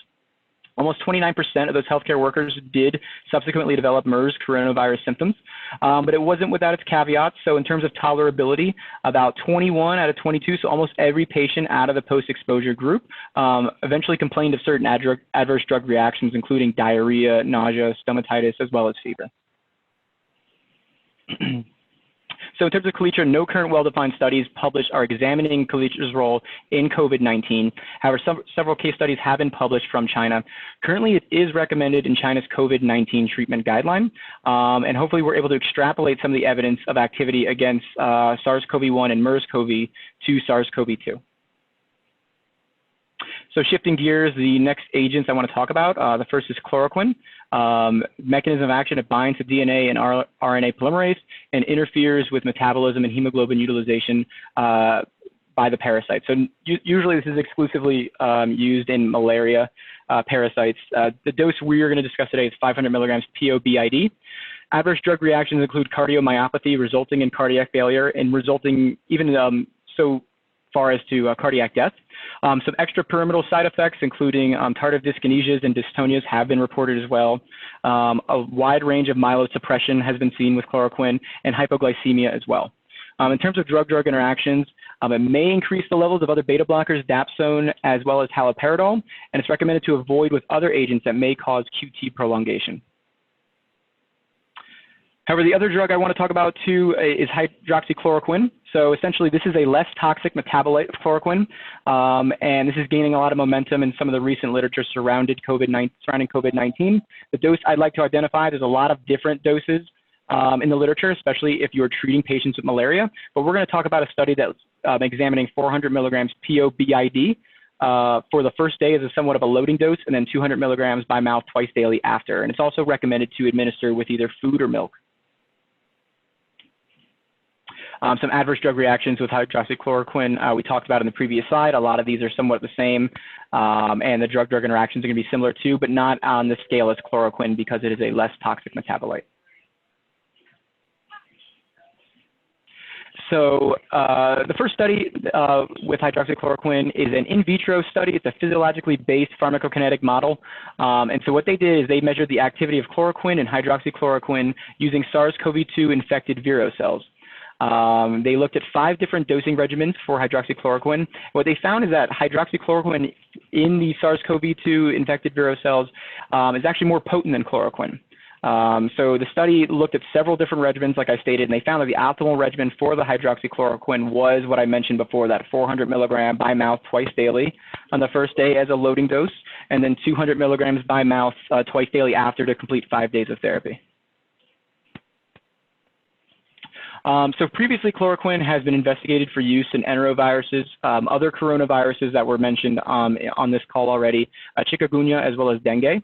almost 29% of those healthcare workers did subsequently develop MERS coronavirus symptoms, but it wasn't without its caveats. So in terms of tolerability, about 21 out of 22, so almost every patient out of the post-exposure group eventually complained of certain adverse drug reactions, including diarrhea, nausea, stomatitis, as well as fever. So in terms of Kaletra, no current well-defined studies published are examining Kaletra's role in COVID-19. However, several case studies have been published from China. Currently, it is recommended in China's COVID-19 treatment guideline, and hopefully we're able to extrapolate some of the evidence of activity against SARS-CoV-1 and MERS-CoV to SARS-CoV-2. So shifting gears, the next agents I want to talk about, the first is chloroquine. Mechanism of action, it binds to DNA and RNA polymerase and interferes with metabolism and hemoglobin utilization by by the parasite. So usually this is exclusively used in malaria parasites. The dose we are going to discuss today is 500 milligrams PO/BID. Adverse drug reactions include cardiomyopathy resulting in cardiac failure and resulting even so far as to cardiac death. Some extrapyramidal side effects, including tardive dyskinesias and dystonias, have been reported as well. A wide range of myelosuppression has been seen with chloroquine, and hypoglycemia as well. In terms of drug-drug interactions, it may increase the levels of other beta blockers, dapsone, as well as haloperidol, and it's recommended to avoid with other agents that may cause QT prolongation. However, the other drug I want to talk about too is hydroxychloroquine. So essentially, this is a less toxic metabolite of chloroquine, and this is gaining a lot of momentum in some of the recent literature surrounding COVID-19. The dose I'd like to identify, there's a lot of different doses in the literature, especially if you're treating patients with malaria. But we're going to talk about a study that's examining 400 milligrams PO/BID for the first day as a somewhat of a loading dose, and then 200 milligrams by mouth twice daily after. And it's also recommended to administer with either food or milk. Some adverse drug reactions with hydroxychloroquine we talked about in the previous slide. A lot of these are somewhat the same, and the drug-drug interactions are going to be similar too, but not on the scale as chloroquine because it is a less toxic metabolite. So the first study with hydroxychloroquine is an in vitro study. It's a physiologically based pharmacokinetic model. And so what they did is they measured the activity of chloroquine and hydroxychloroquine using SARS-CoV-2 infected vero cells. They looked at 5 different dosing regimens for hydroxychloroquine. What they found is that hydroxychloroquine in the SARS-CoV-2 infected vero cells is actually more potent than chloroquine. So the study looked at several different regimens, like I stated, and they found that the optimal regimen for the hydroxychloroquine was what I mentioned before, that 400 milligram by mouth twice daily on the first day as a loading dose, and then 200 milligrams by mouth twice daily after to complete 5 days of therapy. So previously, chloroquine has been investigated for use in enteroviruses, other coronaviruses that were mentioned on this call already, chikungunya as well as dengue.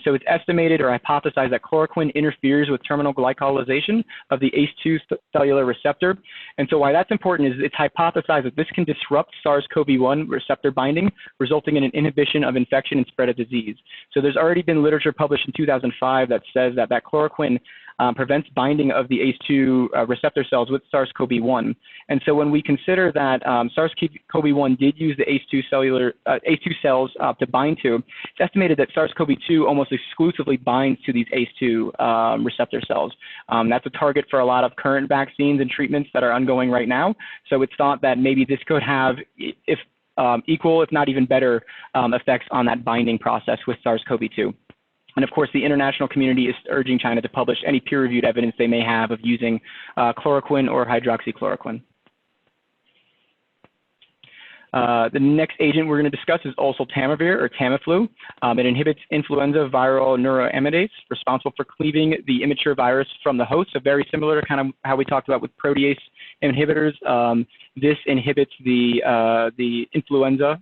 So it's estimated or hypothesized that chloroquine interferes with terminal glycolization of the ACE2 cellular receptor. And so why that's important is it's hypothesized that this can disrupt SARS-CoV-1 receptor binding, resulting in an inhibition of infection and spread of disease. So there's already been literature published in 2005 that says that chloroquine prevents binding of the ACE2 receptor cells with SARS-CoV-1. And so when we consider that SARS-CoV-1 did use the ACE2 cells to bind to, it's estimated that SARS-CoV-2 almost exclusively binds to these ACE2 receptor cells. That's a target for a lot of current vaccines and treatments that are ongoing right now. So it's thought that maybe this could have, if equal, if not even better, effects on that binding process with SARS-CoV-2. And of course, the international community is urging China to publish any peer-reviewed evidence they may have of using chloroquine or hydroxychloroquine. The next agent we're going to discuss is Oseltamivir or Tamiflu. It inhibits influenza viral neuroamidase, responsible for cleaving the immature virus from the host. So very similar to kind of how we talked about with protease inhibitors. This inhibits the influenza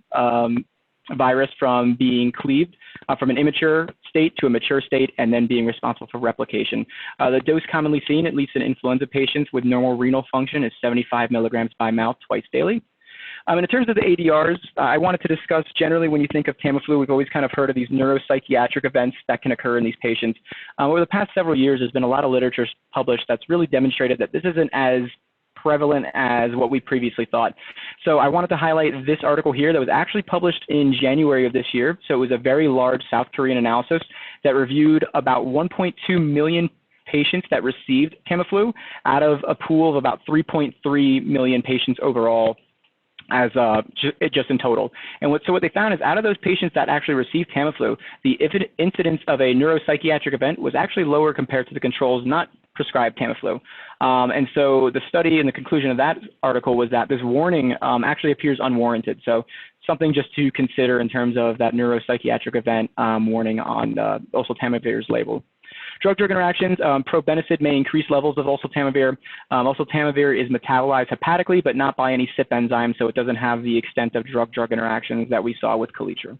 virus from being cleaved from an immature state to a mature state and then being responsible for replication. The dose commonly seen, at least in influenza patients with normal renal function, is 75 milligrams by mouth twice daily. And in terms of the ADRs, I wanted to discuss generally when you think of Tamiflu, we've always kind of heard of these neuropsychiatric events that can occur in these patients. Over the past several years, there's been a lot of literature published that's really demonstrated that this isn't as prevalent as what we previously thought. So I wanted to highlight this article here that was actually published in January of this year. So it was a very large South Korean analysis that reviewed about 1.2 million patients that received Tamiflu out of a pool of about 3.3 million patients overall as just in total. And what they found is out of those patients that actually received Tamiflu, the incidence of a neuropsychiatric event was actually lower compared to the controls not prescribed Tamiflu. And so the study and the conclusion of that article was that this warning actually appears unwarranted. So something just to consider in terms of that neuropsychiatric event warning on Oseltamivir's label. Drug-drug interactions, probenecid may increase levels of Oseltamivir. Oseltamivir is metabolized hepatically, but not by any CYP enzyme, so it doesn't have the extent of drug-drug interactions that we saw with Kaletra.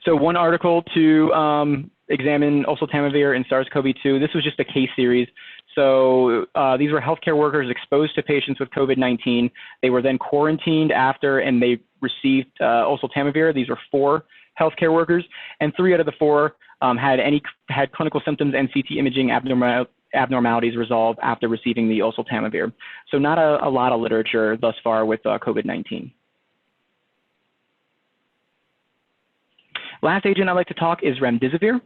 So one article to examine Oseltamivir and SARS-CoV-2. This was just a case series. So these were healthcare workers exposed to patients with COVID-19. They were then quarantined after, and they received Oseltamivir. These were 4 healthcare workers, and 3 out of the 4 had clinical symptoms and CT imaging abnormalities resolved after receiving the Oseltamivir. So not a lot of literature thus far with COVID-19. Last agent I'd like to talk is remdesivir.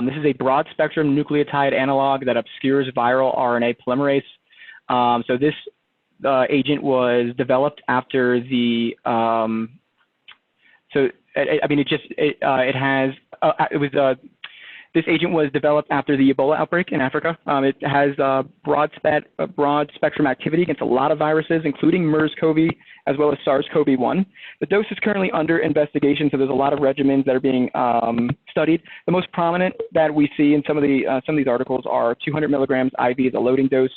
This is a broad spectrum nucleotide analog that obscures viral RNA polymerase. So this agent was developed after the, this agent was developed after the Ebola outbreak in Africa. It has broad spectrum activity against a lot of viruses, including MERS-CoV as well as SARS-CoV-1. The dose is currently under investigation, so there's a lot of regimens that are being studied. The most prominent that we see in some of these articles are 200 milligrams IV as a loading dose,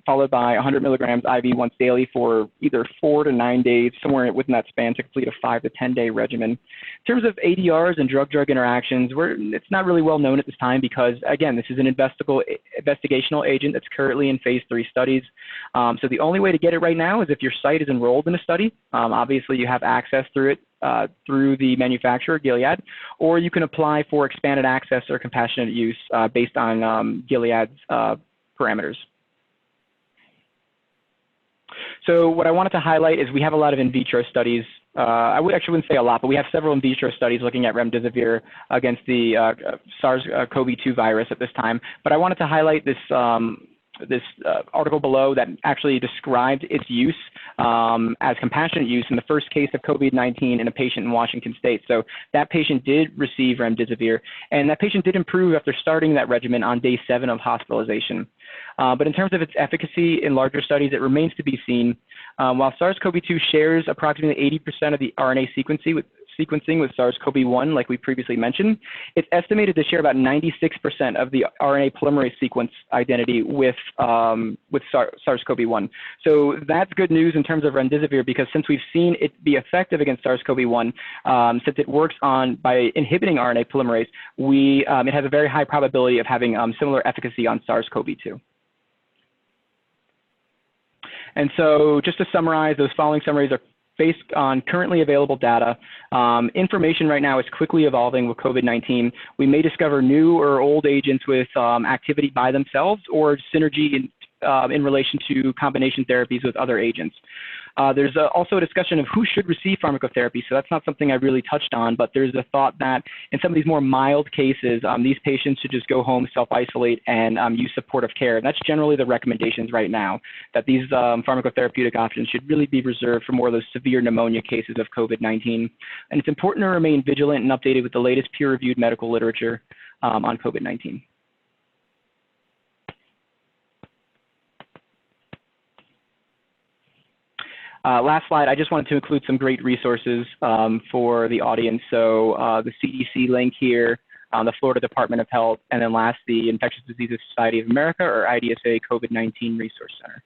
followed by 100 milligrams IV once daily for either 4 to 9 days, somewhere within that span to complete a 5 to 10 day regimen. In terms of ADRs and drug-drug interactions, it's not really well known at this time because, again, this is an investigational agent that's currently in phase 3 studies. So the only way to get it right now is if your site is enrolled in a study. Obviously, you have access through it through the manufacturer, Gilead, or you can apply for expanded access or compassionate use based on Gilead's parameters. So what I wanted to highlight is we have a lot of in vitro studies. I actually wouldn't say a lot, but we have several in vitro studies looking at remdesivir against the SARS-CoV-2 virus at this time. But I wanted to highlight this article below that actually described its use as compassionate use in the first case of COVID-19 in a patient in Washington State. So that patient did receive remdesivir, and that patient did improve after starting that regimen on day 7 of hospitalization. But in terms of its efficacy in larger studies, it remains to be seen. While SARS-CoV-2 shares approximately 80% of the RNA sequencing with SARS-CoV-1, like we previously mentioned, it's estimated to share about 96% of the RNA polymerase sequence identity with SARS-CoV-1. So that's good news in terms of remdesivir because since we've seen it be effective against SARS-CoV-1, since it works by inhibiting RNA polymerase, it has a very high probability of having similar efficacy on SARS-CoV-2. And so just to summarize, those following summaries are based on currently available data. Information right now is quickly evolving with COVID-19. We may discover new or old agents with activity by themselves or synergy in relation to combination therapies with other agents. There's also a discussion of who should receive pharmacotherapy, so that's not something I've really touched on, but there's a thought that in some of these more mild cases, these patients should just go home, self-isolate, and use supportive care. And that's generally the recommendations right now, that these pharmacotherapeutic options should really be reserved for more of those severe pneumonia cases of COVID-19. And it's important to remain vigilant and updated with the latest peer-reviewed medical literature on COVID-19. Last slide, I just wanted to include some great resources for the audience. So the CDC link here, the Florida Department of Health, and then last, the Infectious Diseases Society of America, or IDSA COVID-19 Resource Center.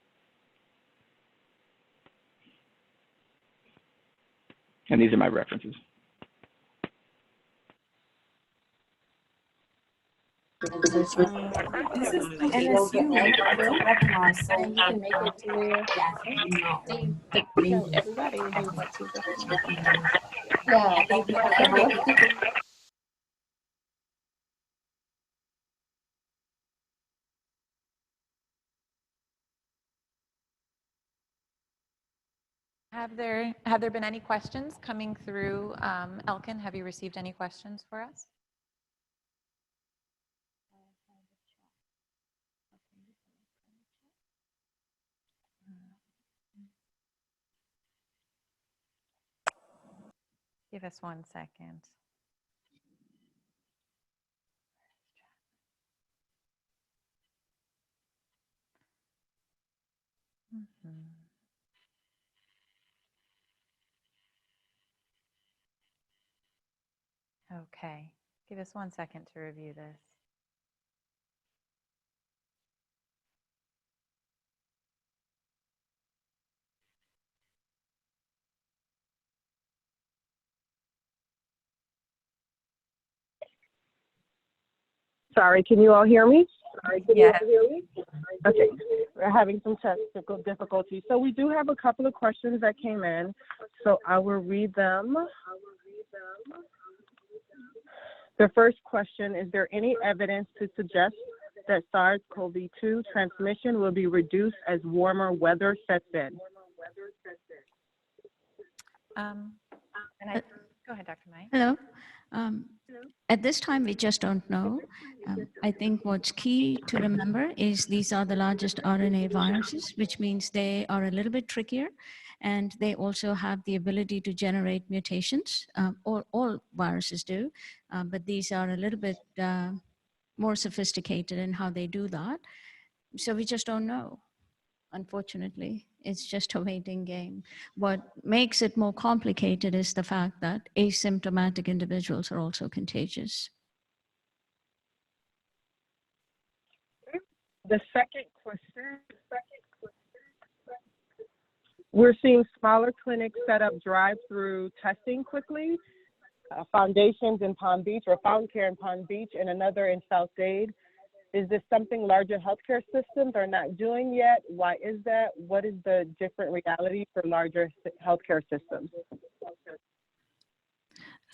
And these are my references. This is NSU webinar, so you can make it to where they tell everybody what to recommend. Yeah. Have there been any questions coming through? Elkin, have you received any questions for us? Give us 1 second. Okay, give us 1 second to review this. Sorry, can you all hear me? Yes. Okay, we're having some technical difficulties. So we do have a couple of questions that came in, so I will read them. The first question, is there any evidence to suggest that SARS-CoV-2 transmission will be reduced as warmer weather sets in? Go ahead, Dr. Mayi. Hello. At this time, we just don't know. I think what's key to remember is these are the largest RNA viruses, which means they are a little bit trickier, and they also have the ability to generate mutations. All viruses do, but these are a little bit more sophisticated in how they do that. So we just don't know. Unfortunately, it's just a waiting game. What makes it more complicated is the fact that asymptomatic individuals are also contagious. The second question, we're seeing smaller clinics set up drive-through testing quickly. Foundations in Palm Beach, or Fountain Care in Palm Beach, and another in South Dade. Is this something larger healthcare systems are not doing yet? Why is that? What is the different reality for larger healthcare systems?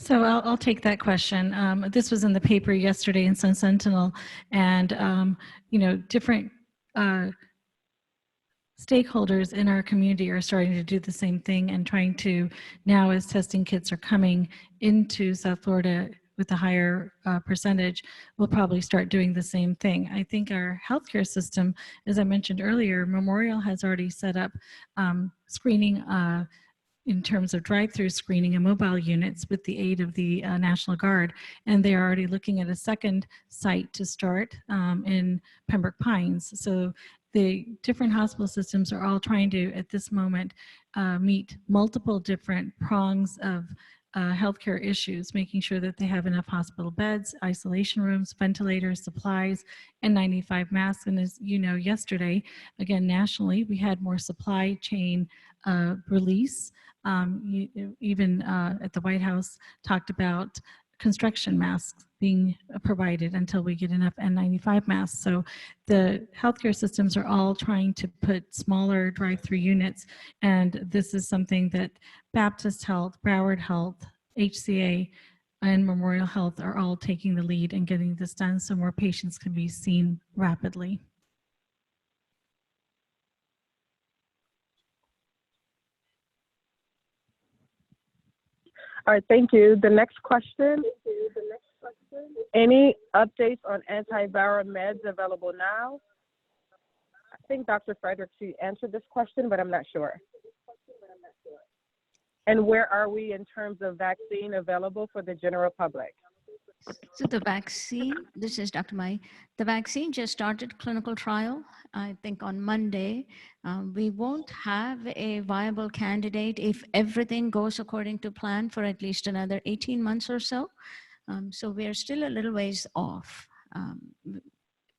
So I'll take that question. This was in the paper yesterday in Sun Sentinel, and different stakeholders in our community are starting to do the same thing and trying to, now as testing kits are coming into South Florida with a higher percentage, we'll probably start doing the same thing. I think our healthcare system, as I mentioned earlier, Memorial has already set up screening in terms of drive-through screening and mobile units with the aid of the National Guard, and they are already looking at a second site to start in Pembroke Pines. So the different hospital systems are all trying to, at this moment, meet multiple different prongs of healthcare issues, making sure that they have enough hospital beds, isolation rooms, ventilators, supplies, and 95 masks. And as you know, yesterday, again, nationally, we had more supply chain release. Even at the White House talked about construction masks being provided until we get enough N95 masks. So the healthcare systems are all trying to put smaller drive-through units, and this is something that Baptist Health, Broward Health, HCA, and Memorial Health are all taking the lead and getting this done so more patients can be seen rapidly. All right, thank you. The next question. Any updates on antiviral meds available now? I think Dr. Fredericks answered this question, but I'm not sure. And where are we in terms of vaccine available for the general public? So the vaccine, this is Dr. Mayi. The vaccine just started clinical trial, I think on Monday. We won't have a viable candidate if everything goes according to plan for at least another 18 months or so. So we're still a little ways off.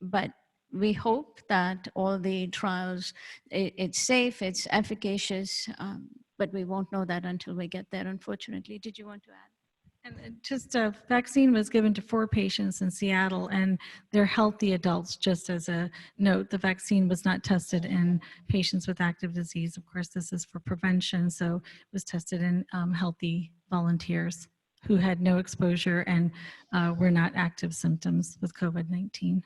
But we hope that all the trials, it's safe, it's efficacious, but we won't know that until we get there, unfortunately. Did you want to add? And just a vaccine was given to 4 patients in Seattle, and they're healthy adults. Just as a note, the vaccine was not tested in patients with active disease. Of course, this is for prevention, so it was tested in healthy volunteers who had no exposure and were not active symptoms with COVID-19.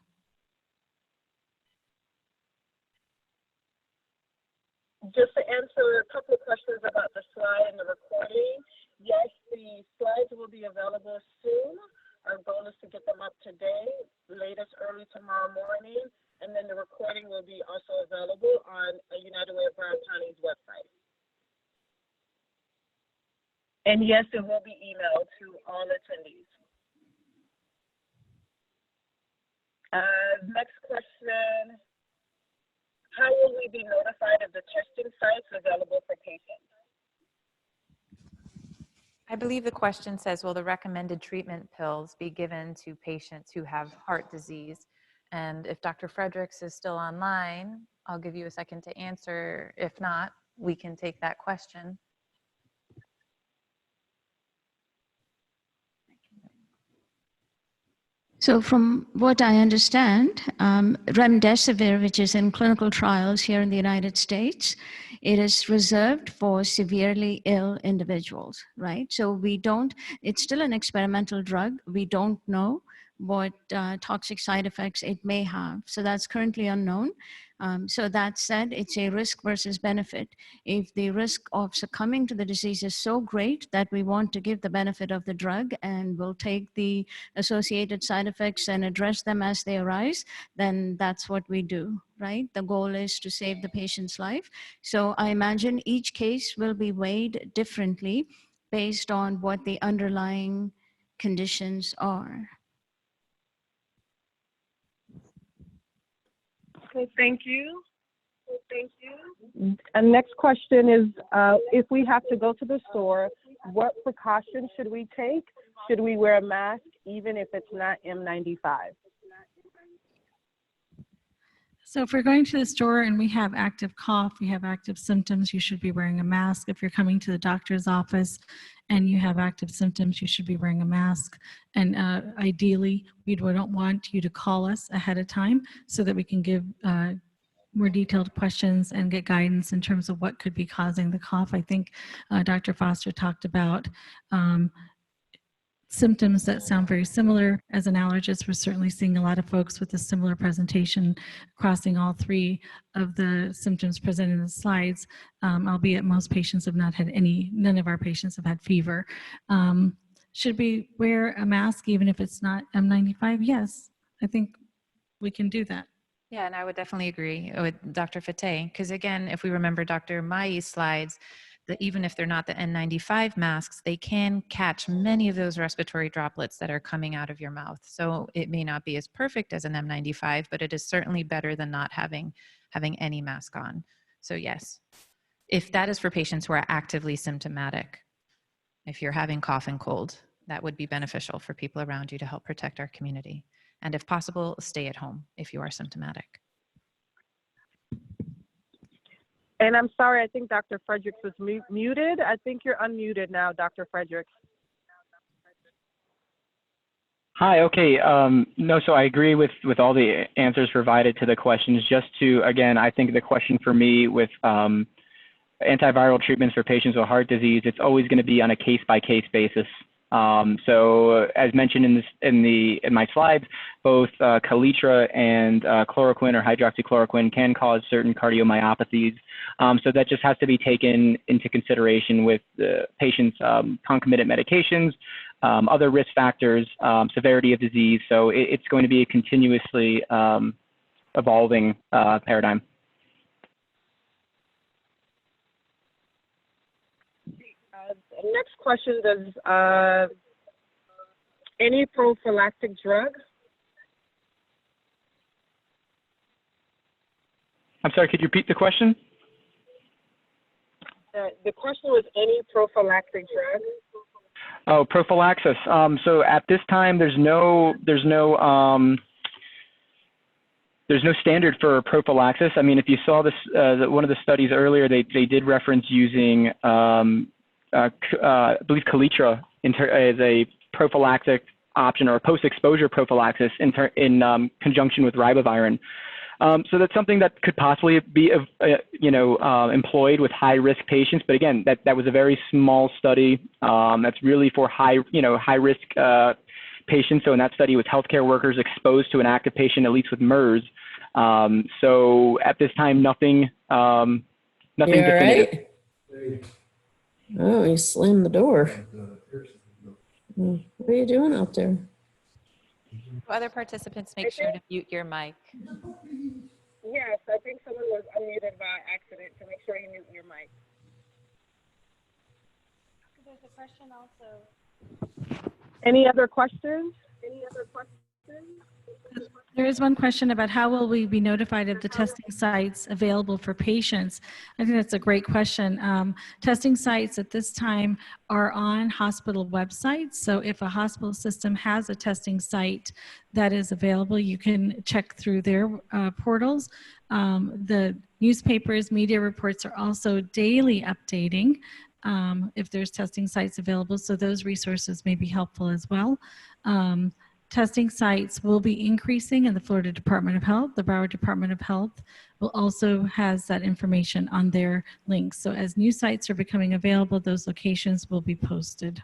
Just to answer a couple of questions about the slide and the recording. Yes, the slides will be available soon. Our goal is to get them up today, latest early tomorrow morning, and then the recording will be also available on United Way of Broward County's website. And yes, it will be emailed to all attendees. Next question. How will we be notified of the testing sites available for patients? I believe the question says, will the recommended treatment pills be given to patients who have heart disease? And if Dr. Fredericks is still online, I'll give you a second to answer. If not, we can take that question. So from what I understand, remdesivir, which is in clinical trials here in the United States, it is reserved for severely ill individuals, right? So we don't, it's still an experimental drug. We don't know what toxic side effects it may have. So that's currently unknown. So that said, it's a risk versus benefit. If the risk of succumbing to the disease is so great that we want to give the benefit of the drug and we'll take the associated side effects and address them as they arise, then that's what we do, right? The goal is to save the patient's life. So I imagine each case will be weighed differently based on what the underlying conditions are. Okay, thank you. Thank you. And next question is, if we have to go to the store, what precautions should we take? Should we wear a mask even if it's not N95? So if we're going to the store and we have active cough, we have active symptoms, you should be wearing a mask. If you're coming to the doctor's office and you have active symptoms, you should be wearing a mask. And ideally, we don't want you to call us ahead of time so that we can give more detailed questions and get guidance in terms of what could be causing the cough. I think Dr. Foster talked about symptoms that sound very similar. As an allergist, we're certainly seeing a lot of folks with a similar presentation crossing all three of the symptoms presented in the slides, albeit most patients have not had any, none of our patients have had fever. Should we wear a mask even if it's not N95? Yes, I think we can do that. Yeah, and I would definitely agree with Dr. Fateh, because again, if we remember Dr. Mayi's slides, that even if they're not the N95 masks, they can catch many of those respiratory droplets that are coming out of your mouth. So it may not be as perfect as an N95, but it is certainly better than not having any mask on. So yes, if that is for patients who are actively symptomatic, if you're having cough and cold, that would be beneficial for people around you to help protect our community. And if possible, stay at home if you are symptomatic. And I'm sorry, I think Dr. Fredericks was muted. I think you're unmuted now, Dr. Fredericks. Hi, okay. No, so I agree with all the answers provided to the questions. Just to, again, I think the question for me with antiviral treatments for patients with heart disease, it's always going to be on a case-by-case basis. So as mentioned in my slides, both Kaletra and chloroquine or hydroxychloroquine can cause certain cardiomyopathies. So that just has to be taken into consideration with the patient's concomitant medications, other risk factors, severity of disease. So it's going to be a continuously evolving paradigm. Next question, does any prophylactic drug? I'm sorry, could you repeat the question? The question was any prophylactic drug? Oh, prophylaxis. So at this time, there's no standard for prophylaxis. I mean, if you saw this, one of the studies earlier, they did reference using I believe Kaletra as a prophylactic option or a post-exposure prophylaxis in conjunction with ribavirin. So that's something that could possibly be, employed with high-risk patients. But again, that was a very small study. That's really for high-risk patients. So in that study, it was healthcare workers exposed to an active patient, at least with MERS. So at this time, nothing definitive. Right? Oh, he slammed the door. What are you doing out there? Other participants, make sure to mute your mic. Yes, I think someone was unmuted by accident, so make sure you mute your mic. There's a question also. Any other questions? There is one question about how will we be notified of the testing sites available for patients? I think that's a great question. Testing sites at this time are on hospital websites. So if a hospital system has a testing site that is available, you can check through their portals. The newspapers, media reports are also daily updating if there's testing sites available. So those resources may be helpful as well. Testing sites will be increasing in the Florida Department of Health. The Broward Department of Health will also has that information on their links. So as new sites are becoming available, those locations will be posted.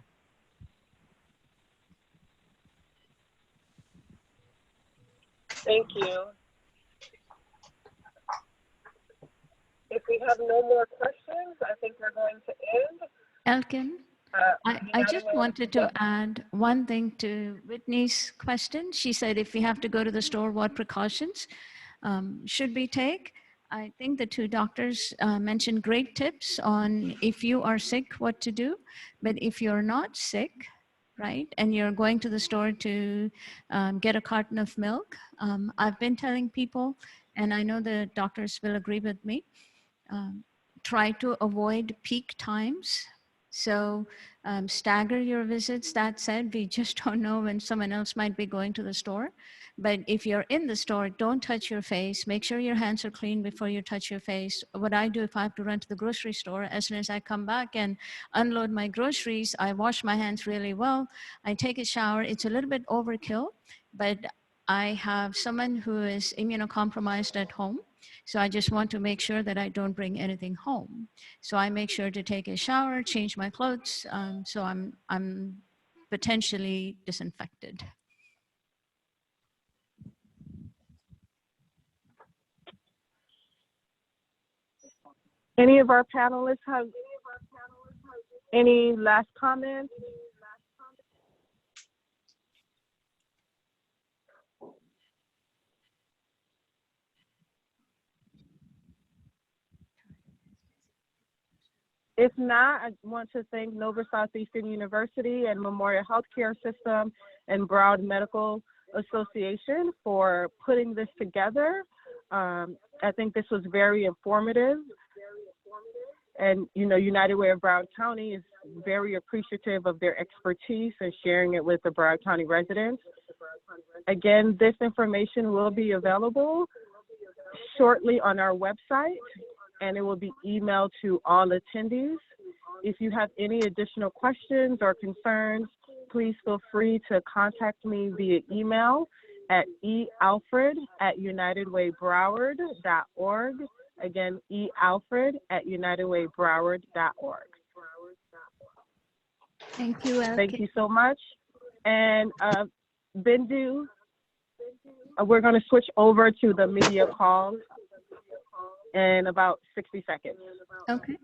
Thank you. If we have no more questions, I think we're going to end. Elkin, I just wanted to add one thing to Whitney's question. She said, if we have to go to the store, what precautions should we take? I think the two doctors mentioned great tips on if you are sick, what to do. But if you're not sick, right, and you're going to the store to get a carton of milk, I've been telling people, and I know the doctors will agree with me, try to avoid peak times. So stagger your visits. That said, we just don't know when someone else might be going to the store. But if you're in the store, don't touch your face. Make sure your hands are clean before you touch your face. What I do if I have to run to the grocery store, as soon as I come back and unload my groceries, I wash my hands really well. I take a shower. It's a little bit overkill, but I have someone who is immunocompromised at home. So I just want to make sure that I don't bring anything home. So I make sure to take a shower, change my clothes, so I'm potentially disinfected. Any of our panelists have any last comments? If not, I want to thank Nova Southeastern University and Memorial Healthcare System and Broward Medical Association for putting this together. I think this was very informative. And, you know, United Way of Broward County is very appreciative of their expertise and sharing it with the Broward County residents. Again, this information will be available shortly on our website, and it will be emailed to all attendees. If you have any additional questions or concerns, please feel free to contact me via email at ealfred@unitedwaybroward.org. Again, ealfred@unitedwaybroward.org. Thank you, Elke. Thank you so much. And Bindu, we're going to switch over to the media calls in about 60 seconds. Okay.